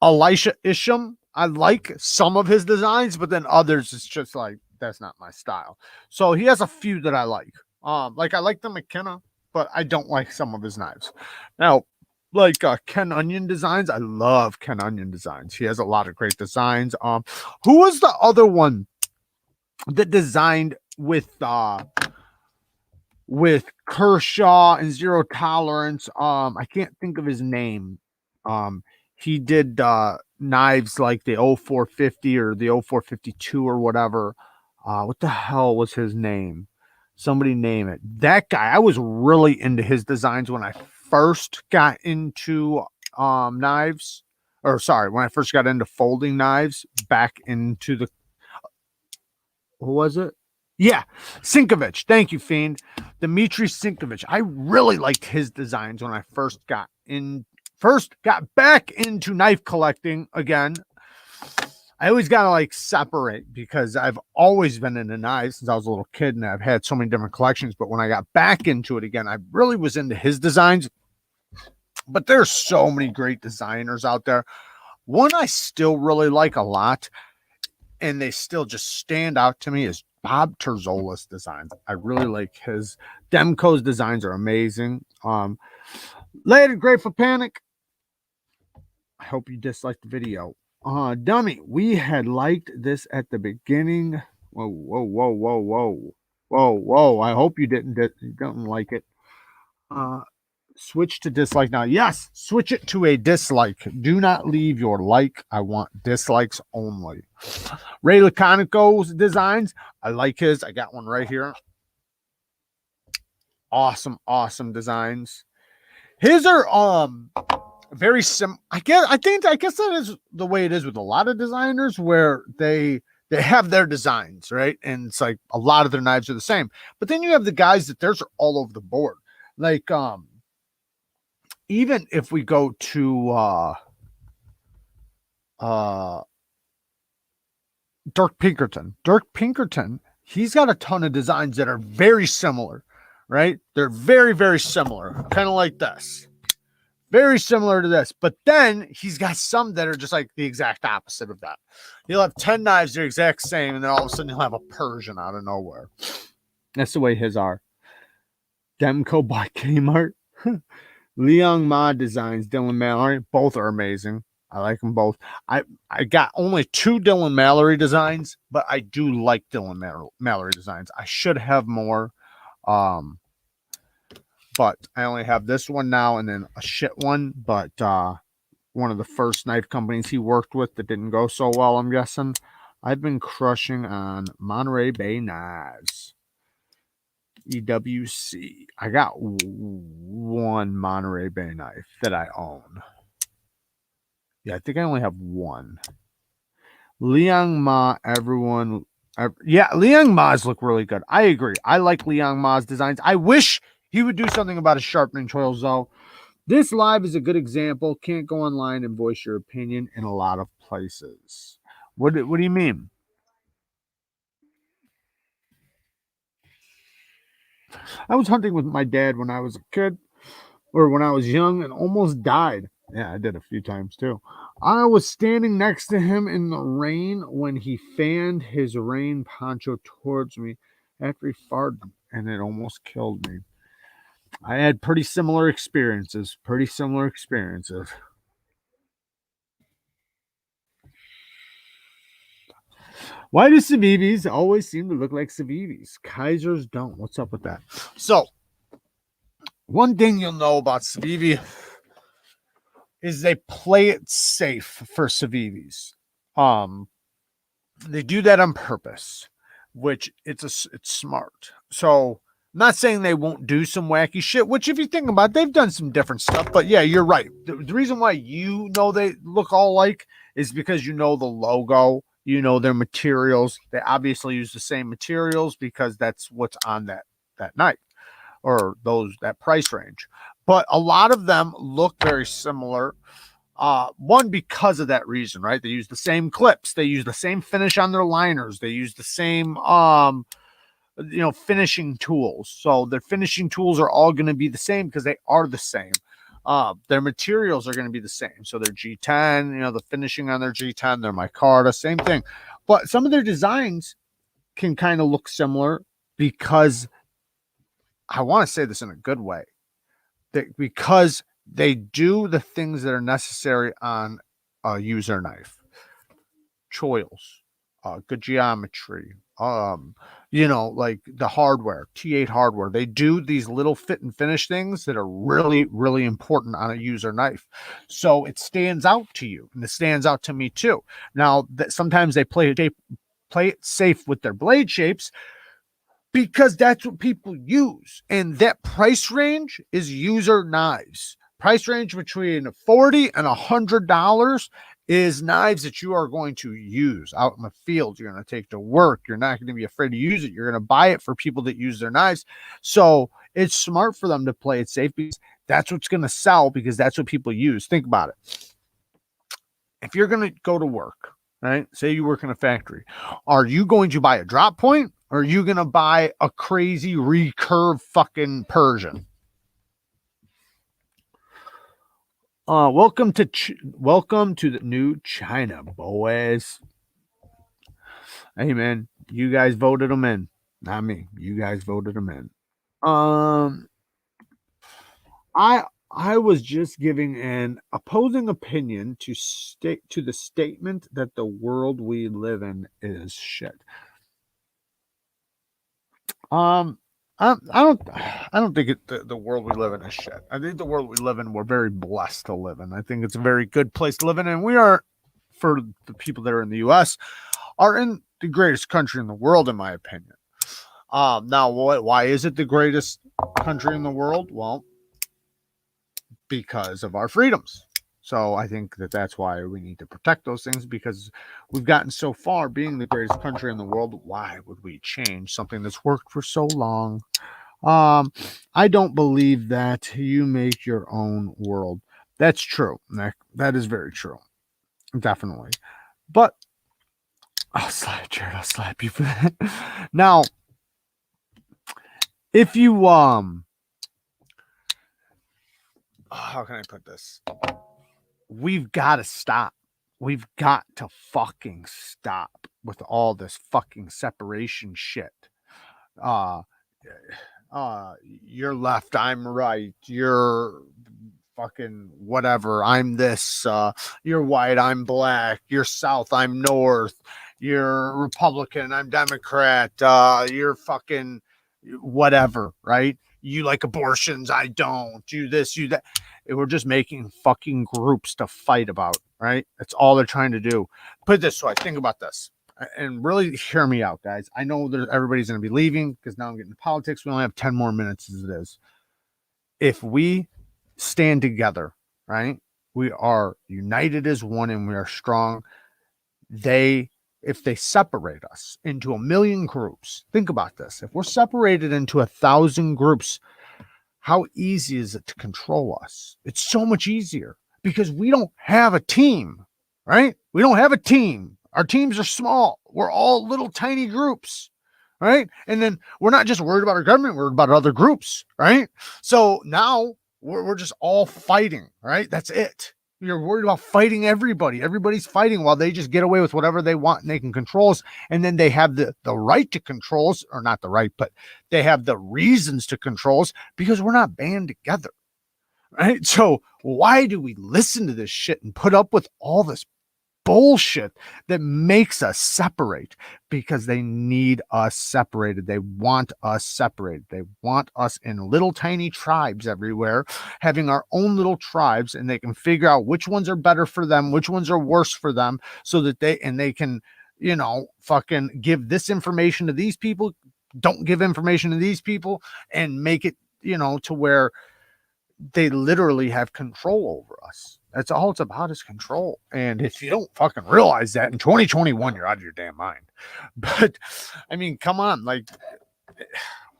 Elisha Isham. I like some of his designs, but then others it's just like that's not my style. So he has a few that I like. Like I like the McKenna, but I don't like some of his knives. Now, like Ken Onion designs, I love Ken Onion designs. He has a lot of great designs. Who was the other one that designed with Kershaw and Zero Tolerance? I can't think of his name. He did knives like the 0450 or the 0452 or whatever. What the hell was his name? Somebody name it. That guy, I was really into his designs when I first got into knives. Or sorry, when I first got into folding knives back into the who was it? Yeah, Sinkovich. Thank you, Fiend. Dmitry Sinkovich. I really liked his designs when I first got back into knife collecting again. I always gotta like separate because I've always been into knives since I was a little kid and I've had so many different collections. But when I got back into it again, I really was into his designs. But there's so many great designers out there. One I still really like a lot, and they still just stand out to me, is Bob Terzola's designs. I really like his Demco's designs are amazing. Later, Grateful Panic. I hope you disliked the video. Dummy, we had liked this at the beginning. Whoa, whoa, whoa, whoa, whoa, whoa, whoa. I hope you didn't like it. Switch to dislike now. Yes, switch it to a dislike. Do not leave your like. I want dislikes only. Ray Laconico's designs. I like his. I got one right here. Awesome, awesome designs. His are very sim. I guess that is the way it is with a lot of designers where they have their designs, right? And it's like a lot of their knives are the same. But then you have the guys that theirs are all over the board. Like even if we go to Dirk Pinkerton, he's got a ton of designs that are very similar, right? They're very, very similar, kind of like this. Very similar to this, but then he's got some that are just like the exact opposite of that. He'll have 10 knives, they're exact same, and then all of a sudden he'll have a Persian out of nowhere. That's the way his are. Demco by Kmart. Liang Ma designs, Dylan Mallory. Both are amazing. I like them both. I got only 2 Dylan Mallory designs, but I do like Dylan Mallory designs. I should have more. But I only have this one now and then a shit one. But one of the first knife companies he worked with that didn't go so well, I'm guessing. I've been crushing on Monterey Bay Knives. EWC. I got one Monterey Bay knife that I own. Yeah, I think I only have one. Liang Ma, everyone. Yeah, Liang Ma's look really good. I agree. I like Liang Ma's designs. I wish he would do something about his sharpening tools, though. This live is a good example. Can't go online and voice your opinion in a lot of places. What do you mean? I was hunting with my dad when I was a kid, or when I was young, and almost died. Yeah, I did a few times too. I was standing next to him in the rain when he fanned his rain poncho towards me after he farted, and it almost killed me. I had pretty similar experiences. Why do Civivis always seem to look like Civivis? Kaisers don't. What's up with that? So, one thing you'll know about Civivi is they play it safe for Civivis. They do that on purpose, which it's smart. So, I'm not saying they won't do some wacky shit, which if you think about it, they've done some different stuff. But yeah, you're right. The reason why you know they look all alike is because you know the logo, you know their materials. They obviously use the same materials because that's what's on that knife or that price range. But a lot of them look very similar. One, because of that reason, right? They use the same clips, they use the same finish on their liners, they use the same finishing tools. So their finishing tools are all going to be the same because they are the same. Their materials are going to be the same. So their G10, the finishing on their G10, their micarta, same thing. But some of their designs can kind of look similar because I want to say this in a good way, because they do the things that are necessary on a user knife, choils, good geometry, like the hardware, T8 hardware. They do these little fit and finish things that are really, really important on a user knife. So it stands out to you, and it stands out to me too. Now, that sometimes they play it safe with their blade shapes, because that's what people use. And that price range is user knives. Price range between $40 and $100 is knives that you are going to use out in the field. You're going to take to work. You're not going to be afraid to use it. You're going to buy it for people that use their knives. So it's smart for them to play it safe, because that's what's going to sell, because that's what people use. Think about it. If you're going to go to work, right? Say you work in a factory. Are you going to buy a drop point, or are you going to buy a crazy recurve fucking Persian? Welcome to the new China, boys. Hey man, you guys voted them in, not me. You guys voted them in. I was just giving an opposing opinion to the statement that the world we live in is shit. I don't think the world we live in is shit. I think the world we live in, we're very blessed to live in. I think it's a very good place to live in, and we are, for the people that are in the U.S., are in the greatest country in the world, in my opinion. Now, why is it the greatest country in the world? Well, because of our freedoms. So I think that's why we need to protect those things, because we've gotten so far being the greatest country in the world. Why would we change something that's worked for so long? I don't believe that you make your own world. That's true, Nick. That is very true. Definitely. But I'll slap you for that. Now, if you how can I put this? We've got to stop. We've got to fucking stop with all this fucking separation shit. You're left, I'm right. You're fucking whatever. I'm this. You're white, I'm black. You're South, I'm North. You're Republican, I'm Democrat. You're fucking whatever, right? You like abortions, I don't. You this, you that. We're just making fucking groups to fight about, right? That's all they're trying to do. Put it this way, think about this, and really hear me out, guys. I know that everybody's going to be leaving because now I'm getting to politics. We only have 10 more minutes as it is. If we stand together, right? We are united as one, and we are strong. If they separate us into 1 million groups, think about this. If we're separated into 1,000 groups, how easy is it to control us? It's so much easier because we don't have a team, right? We don't have a team. Our teams are small. We're all little tiny groups, right? And then we're not just worried about our government, we're worried about other groups, right? So now we're just all fighting, right? That's it. You're worried about fighting everybody. Everybody's fighting while they just get away with whatever they want, and they can control us. And then they have the right to control us, or not the right, but they have the reasons to control us because we're not band together, right? So why do we listen to this shit and put up with all this bullshit that makes us separate? Because they need us separated. They want us separated. They want us in little tiny tribes everywhere, having our own little tribes, and they can figure out which ones are better for them, which ones are worse for them, so that they can, fucking give this information to these people, don't give information to these people, and make it, to where they literally have control over us. That's all it's about, is control. And if you don't fucking realize that in 2021, you're out of your damn mind. But I mean, come on, like,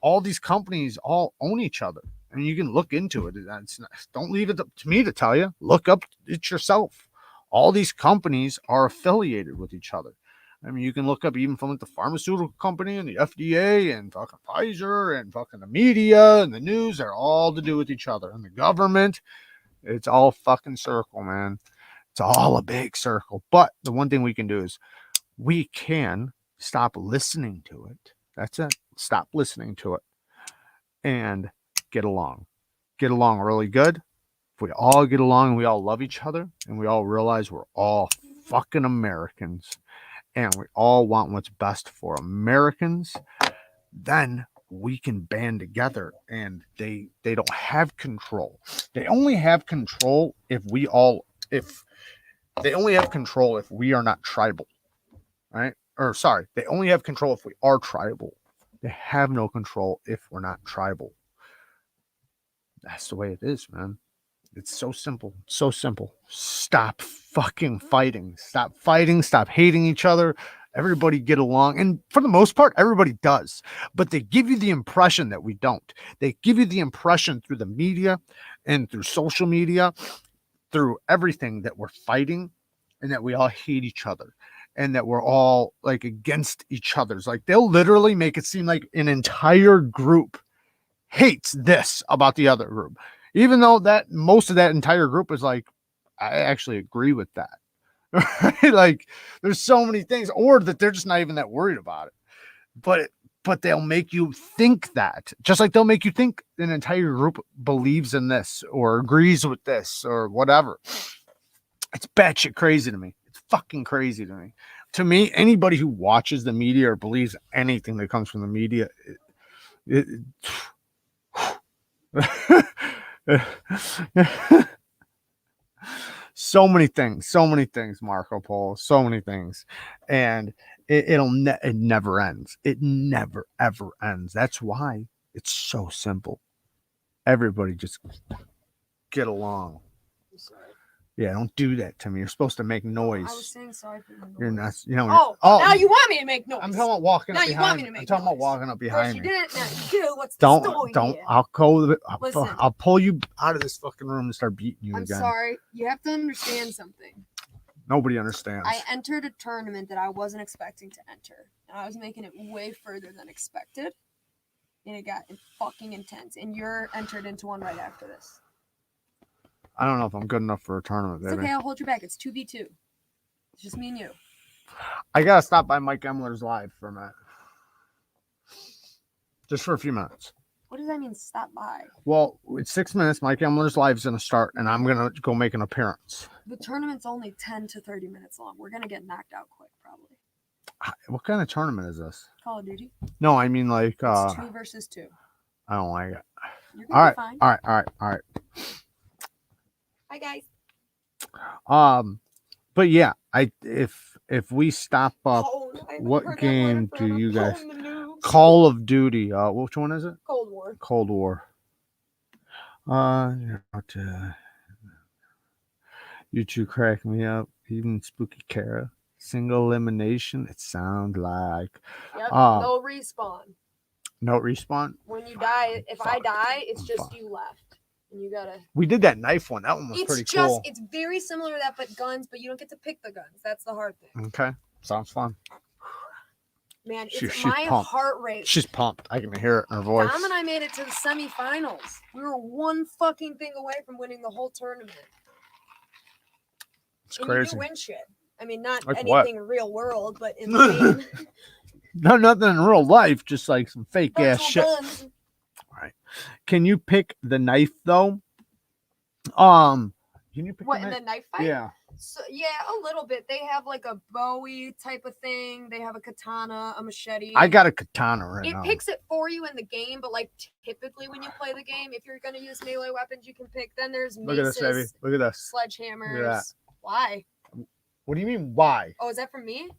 all these companies all own each other. I mean, you can look into it. Don't leave it to me to tell you. Look up it yourself. All these companies are affiliated with each other. I mean, you can look up even from like the pharmaceutical company and the FDA and fucking Pfizer and fucking the media and the news. They're all to do with each other. And the government, it's all fucking circle, man. It's all a big circle. But the one thing we can do is we can stop listening to it. That's it. Stop listening to it and get along. Get along really good. If we all get along and we all love each other and we all realize we're all fucking Americans and we all want what's best for Americans, then we can band together and they don't have control. They only have control if we are not tribal, right? Or sorry, they only have control if we are tribal. They have no control if we're not tribal. That's the way it is, man. It's so simple. So simple. Stop fucking fighting. Stop fighting. Stop hating each other. Everybody get along. And for the most part, everybody does. But they give you the impression that we don't. They give you the impression through the media and through social media, through everything, that we're fighting and that we all hate each other and that we're all like against each other's. Like they'll literally make it seem like an entire group hates this about the other group. Even though that most of that entire group is like, I actually agree with that. Right? Like there's so many things, or that they're just not even that worried about it. But they'll make you think that, just like they'll make you think an entire group believes in this or agrees with this or whatever. It's batshit crazy to me. It's fucking crazy to me. To me, anybody who watches the media or believes anything that comes from the media, so many things, Marco Polo, so many things, and it never ends. It never ever ends. That's why it's so simple. Everybody just get along. I'm sorry. Yeah, don't do that to me. You're supposed to make noise. I was saying sorry for the noise. You're not, you know. Now you want me to make noise. I'm talking about walking now up you behind want me to me. make I'm talking about noise. walking up behind you me. didn't. Now you do. What's the story Don't. here? I'll pull you out of this fucking room and start beating you I'm again. sorry. You have to understand something. Nobody understands. I entered a tournament that I wasn't expecting to enter, and I was making it way further than expected, and it got fucking intense. And you're entered into one right after this. I don't know if I'm good enough for a tournament, baby. It's okay. I'll hold you back. It's 2v2. It's just me and you. I gotta stop by Mike Emler's live for a minute, just for a few minutes. What does that mean? Stop by. Well, it's 6 minutes. Mike Emler's live's gonna start, and I'm gonna go make an appearance. The tournament's only 10 to 30 minutes long. We're gonna get knocked out quick, probably. What kind of tournament is this? Call of Duty. No, I mean like It's 2 versus 2. I don't like it. You're gonna be fine. All right. Hi guys. But yeah, if we stop up, what game do you guys? Call of Duty. Which one is it? Cold War. Cold War. You two crack me up. Even Spooky Kara. Single elimination. It sounds like. Yep. No respawn. No respawn. When you die, if I die, it's just you left. And you gotta. We did that knife one. That one was pretty cool. It's very similar to that, but guns. But you don't get to pick the guns. That's the hard thing. Okay, sounds fun. Man, she's my pumped. heart rate. She's pumped. I can hear it in her voice. Dom and I made it to the semifinals. We were one fucking thing away from winning the whole tournament. It's and crazy. You do win shit. I mean, not like anything real world, but in the game. No, nothing in real life. Just like some fake ass shit. Guns. All right. Can you pick the knife though? Can you pick what in the knife fight? Yeah. So yeah, a little bit. They have like a Bowie type of thing. They have a katana, a machete. I got a katana right now. It picks it for you in the game, but like typically when you play the game, if you're gonna use melee weapons, you can pick. Then there's Look at this, baby. Look at this. Sledgehammers. Look at that. Why? What do you mean? Why? Oh, is that from me?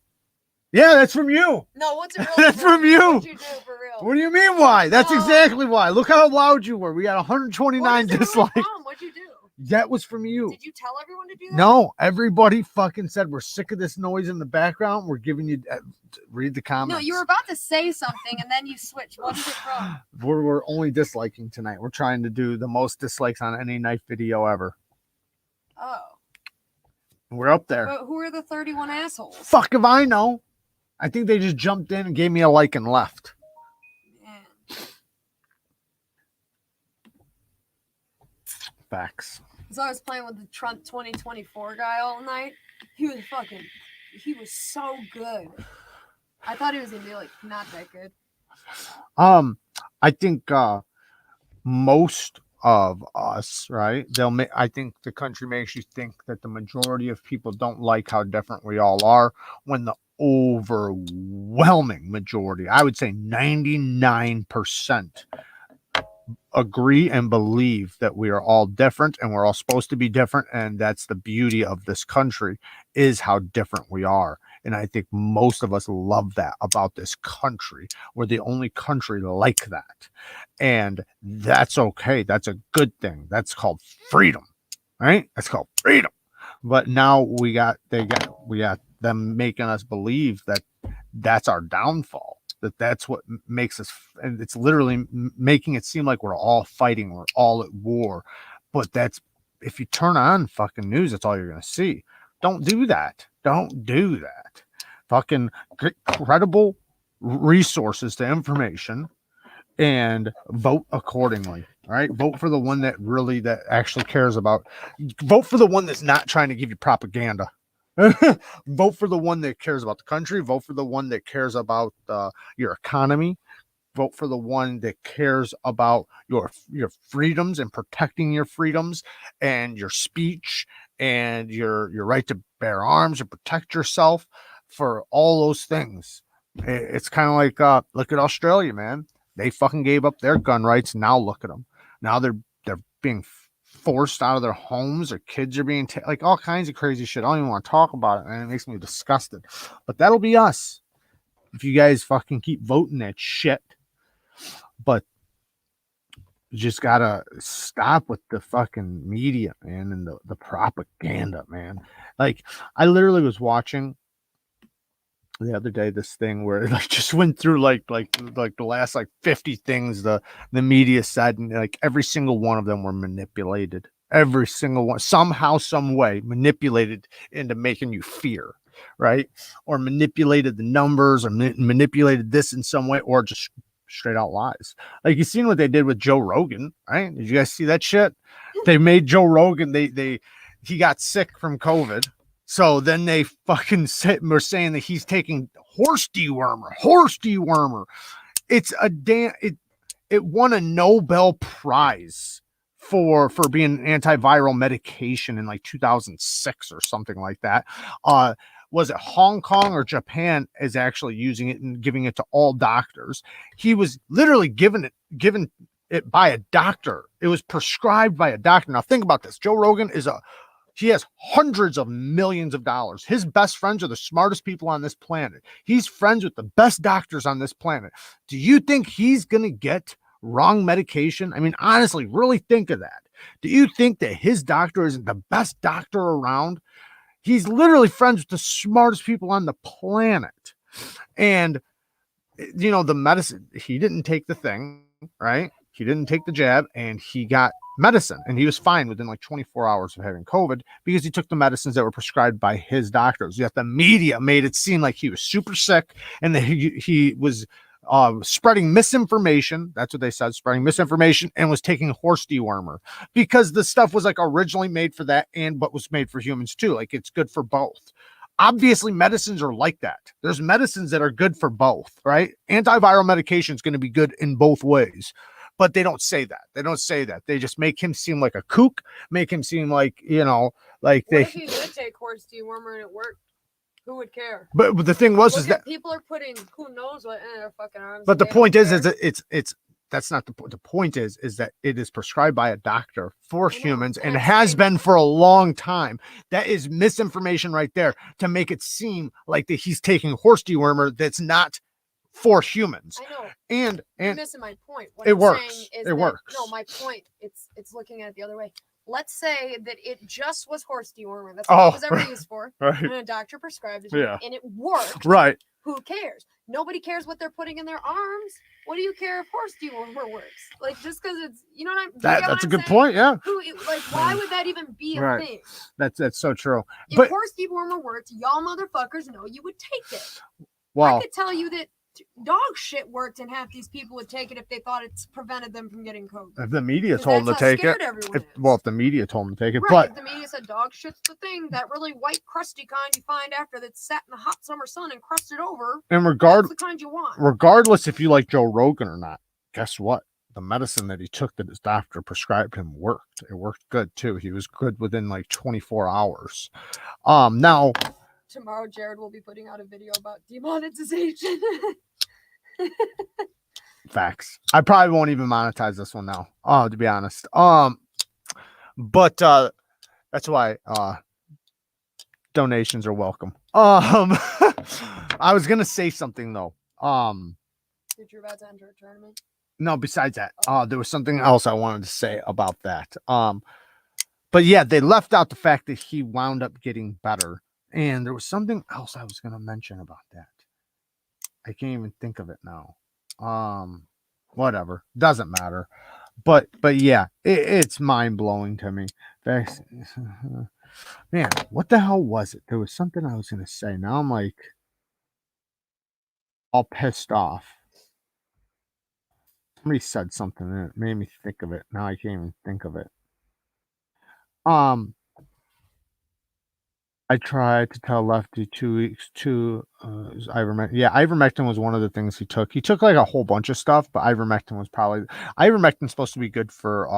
Yeah, that's from you. No, what's it really That's from you. What'd you do for real? What do you mean? Why? That's exactly why. Look how loud you were. We got 129 dislikes. What'd you do? That was from you. Did you tell everyone to do that? No, everybody fucking said we're sick of this noise in the background. We're giving you read the comments. No, you were about to say something and then you switched. What is it from? We're only disliking tonight. We're trying to do the most dislikes on any knife video ever. Oh. We're up there. But who are the 31 assholes? Fuck if I know. I think they just jumped in and gave me a like and left. Man. Facts. So I was playing with the Trump 2024 guy all night. He was so good. I thought he was gonna be like not that good. I think most of us, right? I think the country makes you think that the majority of people don't like how different we all are, when the overwhelming majority, I would say 99%, agree and believe that we are all different and we're all supposed to be different. And that's the beauty of this country, is how different we are. And I think most of us love that about this country. We're the only country like that. And that's okay. That's a good thing. That's called freedom, right? That's called freedom. But now we got them making us believe that that's our downfall. That's what makes us, and it's literally making it seem like we're all fighting, we're all at war. But that's, if you turn on fucking news, that's all you're gonna see. Don't do that. Don't do that. Fucking get credible resources to information and vote accordingly. All right, vote for the one that actually cares about. Vote for the one that's not trying to give you propaganda. Vote for the one that cares about the country. Vote for the one that cares about your economy. Vote for the one that cares about your freedoms and protecting your freedoms and your speech and your right to bear arms and protect yourself. For all those things, it's kind of like look at Australia, man. They fucking gave up their gun rights. Now look at them. Now they're being forced out of their homes. Their kids are being like all kinds of crazy shit. I don't even want to talk about it, and it makes me disgusted. But that'll be us if you guys fucking keep voting that shit. But you just gotta stop with the fucking media, man, and the propaganda, man. Like, I literally was watching the other day this thing where it like just went through like the last like 50 things the media said, and like every single one of them were manipulated. Every single one, somehow, some way, manipulated into making you fear, right? Or manipulated the numbers, or manipulated this in some way, or just straight out lies. Like, you seen what they did with Joe Rogan, right? Did you guys see that shit? They made Joe Rogan, he got sick from COVID. So then they fucking were saying that he's taking horse dewormer. It's a damn, it won a Nobel Prize for being an antiviral medication in like 2006 or something like that. Was it Hong Kong or Japan is actually using it and giving it to all doctors? He was literally given it by a doctor. It was prescribed by a doctor. Now think about this. Joe Rogan he has hundreds of millions of dollars. His best friends are the smartest people on this planet. He's friends with the best doctors on this planet. Do you think he's going to get wrong medication? I mean, honestly, really think of that. Do you think that his doctor isn't the best doctor around? He's literally friends with the smartest people on the planet. And, you know, the medicine, he didn't take the thing, right? He didn't take the jab, and he got medicine, and he was fine within like 24 hours of having COVID because he took the medicines that were prescribed by his doctors. Yet the media made it seem like he was super sick and that he was spreading misinformation. That's what they said, spreading misinformation, and was taking horse dewormer because the stuff was like originally made for that, but was made for humans too. Like, it's good for both. Obviously, medicines are like that. There's medicines that are good for both, right? Antiviral medication is going to be good in both ways. But they don't say that. They just make him seem like a kook, make him seem like, you know, like what if he did take horse dewormer and it worked? Who would care? But the thing was, is that people are putting who knows what in their fucking arms. But the point is it's that's not the point. The point is that it is prescribed by a doctor for humans and has been for a long time. That is misinformation right there to make it seem like that he's taking horse dewormer that's not for humans. I know. And you're missing my point. What it I'm works. saying is it works. No, my point. It's looking at it the other way. let's say that it just was horse dewormer. That's all it was ever used for. Right. And a doctor prescribed it to me, and it worked. Right. Who cares? Nobody cares what they're putting in their arms. What do you care if horse dewormer works? Like, just because it's, you know what I'm saying? That's a good point. Yeah. Like, why would that even be a thing? That's so true. If horse dewormer worked, y'all motherfuckers know you would take it. Well, I could tell you that dog shit worked, and half these people would take it if they thought it's prevented them from getting COVID. if the media told them to take it, if the media told them to take it, right, but if the media said dog shit's the thing, that really white crusty kind you find after that's sat in the hot summer sun and crusted over, and that's the kind you want. regardless if you like Joe Rogan or not, guess what? The medicine that he took that his doctor prescribed him worked. It worked good too. He was good within like 24 hours. Now tomorrow Jared will be putting out a video about demonetization. Facts. I probably won't even monetize this one now. To be honest. But that's why donations are welcome. I was gonna say something though. You're about to enter a tournament? No, besides that, there was something else I wanted to say about that. But yeah, they left out the fact that he wound up getting better. And there was something else I was gonna mention about that. I can't even think of it now. Whatever, doesn't matter. But yeah, it's mind blowing to me. Man, what the hell was it? There was something I was gonna say. Now I'm like all pissed off. Somebody said something and it made me think of it. Now I can't even think of it. I tried to tell Lefty 2 weeks to ivermectin. Yeah, ivermectin was one of the things he took. He took like a whole bunch of stuff, but ivermectin was probably ivermectin's supposed to be good for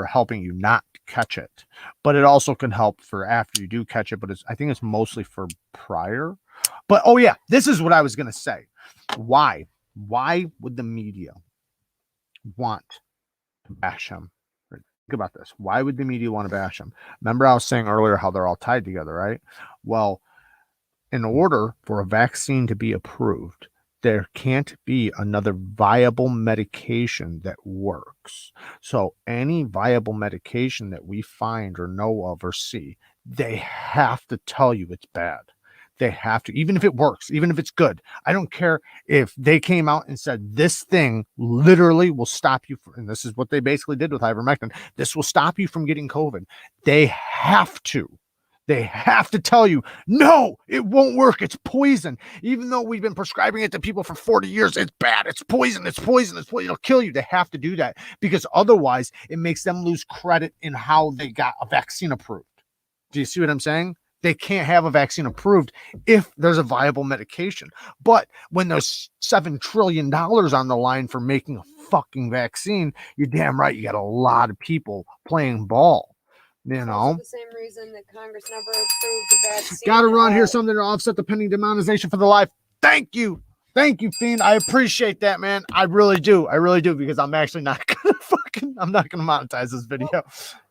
helping you not catch it, but it also can help for after you do catch it. But I think it's mostly for prior. But oh yeah, this is what I was gonna say. Why would the media want to bash him? Think about this. Why would the media want to bash him? Remember I was saying earlier how they're all tied together, right? Well, in order for a vaccine to be approved, there can't be another viable medication that works. So any viable medication that we find or know of or see, they have to tell you it's bad. They have to, even if it works, even if it's good. I don't care if they came out and said this thing literally will stop you from, and this is what they basically did with ivermectin. This will stop you from getting COVID. They have to tell you, no, it won't work. It's poison. Even though we've been prescribing it to people for 40 years, it's bad. It's poison. It's poison. It's poison. It'll kill you. They have to do that because otherwise it makes them lose credit in how they got a vaccine approved. Do you see what I'm saying? They can't have a vaccine approved if there's a viable medication. But when there's $7 trillion on the line for making a fucking vaccine, you're damn right. You got a lot of people playing ball. You know, the same reason that Congress never approved the vaccine. Got to run here something to offset the pending demonetization for the life. Thank you, Fiend. I appreciate that, man. I really do, because I'm actually not gonna I'm not gonna monetize this video.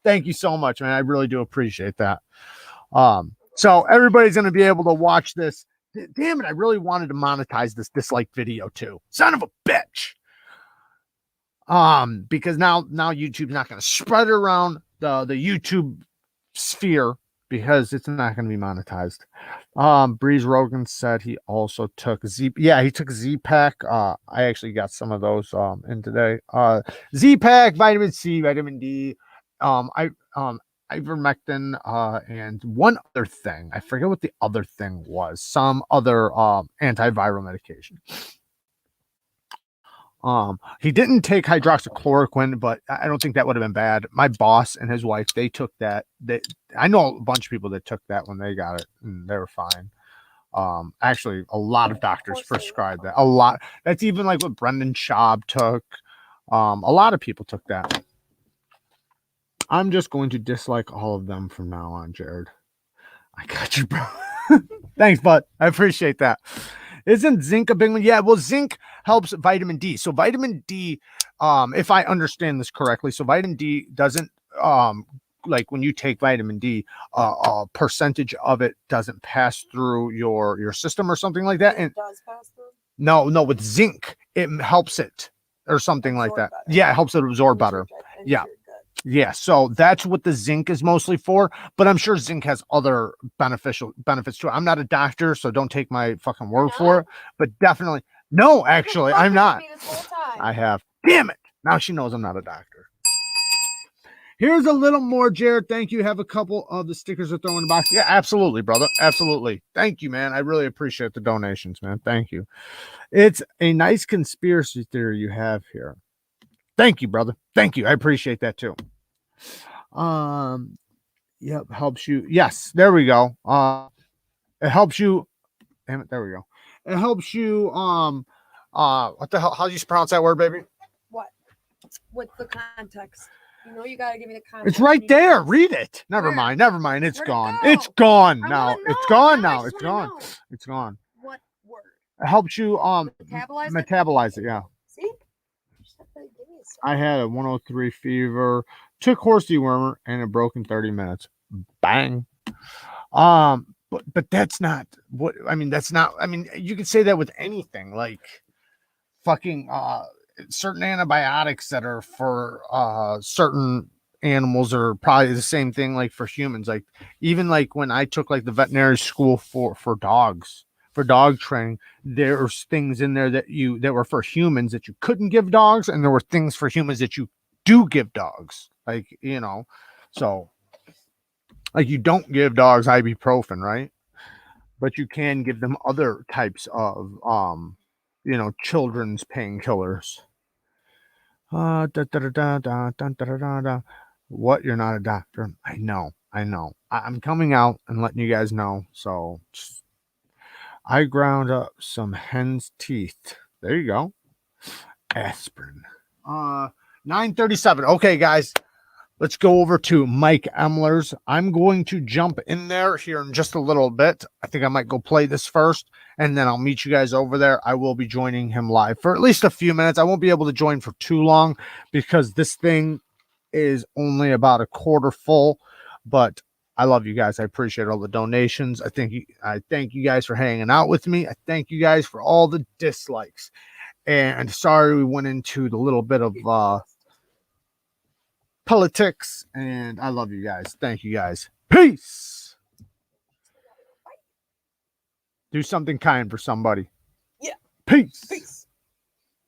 Thank you so much, man. I really do appreciate that. So everybody's going to be able to watch this. Damn it. I really wanted to monetize this dislike video too. Son of a bitch. Because now YouTube's not going to spread around the YouTube sphere because it's not going to be monetized. Breeze Rogan said he also took he took Z-Pack. I actually got some of those in today. Z-Pack, vitamin C, vitamin D, ivermectin, and one other thing. I forget what the other thing was. Some other antiviral medication. He didn't take hydroxychloroquine, but I don't think that would have been bad. My boss and his wife, they took that. I know a bunch of people that took that when they got it, and they were fine. Actually, a lot of doctors prescribed that. A lot. That's even like what Brendan Schaub took. A lot of people took that. I'm just going to dislike all of them from now on, Jared. I got you, bro. Thanks, bud. I appreciate that. Isn't zinc a big one? Yeah, well, zinc helps vitamin D. So vitamin D, if I understand this correctly, so vitamin D doesn't, like when you take vitamin D, a percentage of it doesn't pass through your system or something like that. And it does pass through? No, with zinc, it helps it or something like that. Better. Yeah, it helps it absorb better. Yeah. Yeah, so that's what the zinc is mostly for, but I'm sure zinc has other benefits too. I'm not a doctor, so don't take my fucking word for it, but definitely no, actually, You've been I'm fucking with not. me this whole time. I have. Damn it. Now she knows I'm not a doctor. Here's a little more, Jared. Thank you. Have a couple of the stickers to throw in the box. Yeah, absolutely, brother. Absolutely. Thank you, man. I really appreciate the donations, man. Thank you. It's a nice conspiracy theory you have here. Thank you, brother. Thank you. I appreciate that too. Yep, helps you. Yes, there we go. It helps you. Damn it, there we go. It helps you. What the hell? How do you pronounce that word, baby? What? What's the context? You know, you gotta give me the context. It's right there. Read it. Never Where? mind. Never mind. It's Where'd it gone. go? It's gone I now. wanna know. It's gone Now I now. just It's wanna gone. know. It's gone. What word? It helps you Metabolize it? metabolize it. Yeah. See? Just have to give me a second. I had a 103 fever, took horse dewormer, and it broke in 30 minutes. Bang. But that's not what I mean. That's not. I mean, you can say that with anything, like fucking certain antibiotics that are for certain animals are probably the same thing like for humans. Like even like when I took like the veterinary school for dogs, for dog training, there's things in there that were for humans that you couldn't give dogs, and there were things for humans that you do give dogs. Like, you know, so like you don't give dogs ibuprofen, right? But you can give them other types of children's painkillers. What? You're not a doctor? I know. I'm coming out and letting you guys know. So I ground up some hen's teeth. There you go. Aspirin. 9:37. Okay, guys. Let's go over to Mike Emler's. I'm going to jump in there here in just a little bit. I think I might go play this first, and then I'll meet you guys over there. I will be joining him live for at least a few minutes. I won't be able to join for too long because this thing is only about a quarter full, but I love you guys. I appreciate all the donations. I thank you guys for hanging out with me. I thank you guys for all the dislikes. And sorry we went into the little bit of politics, and I love you guys. Thank you guys. Peace. Do something kind for somebody. Yeah. Peace. Peace.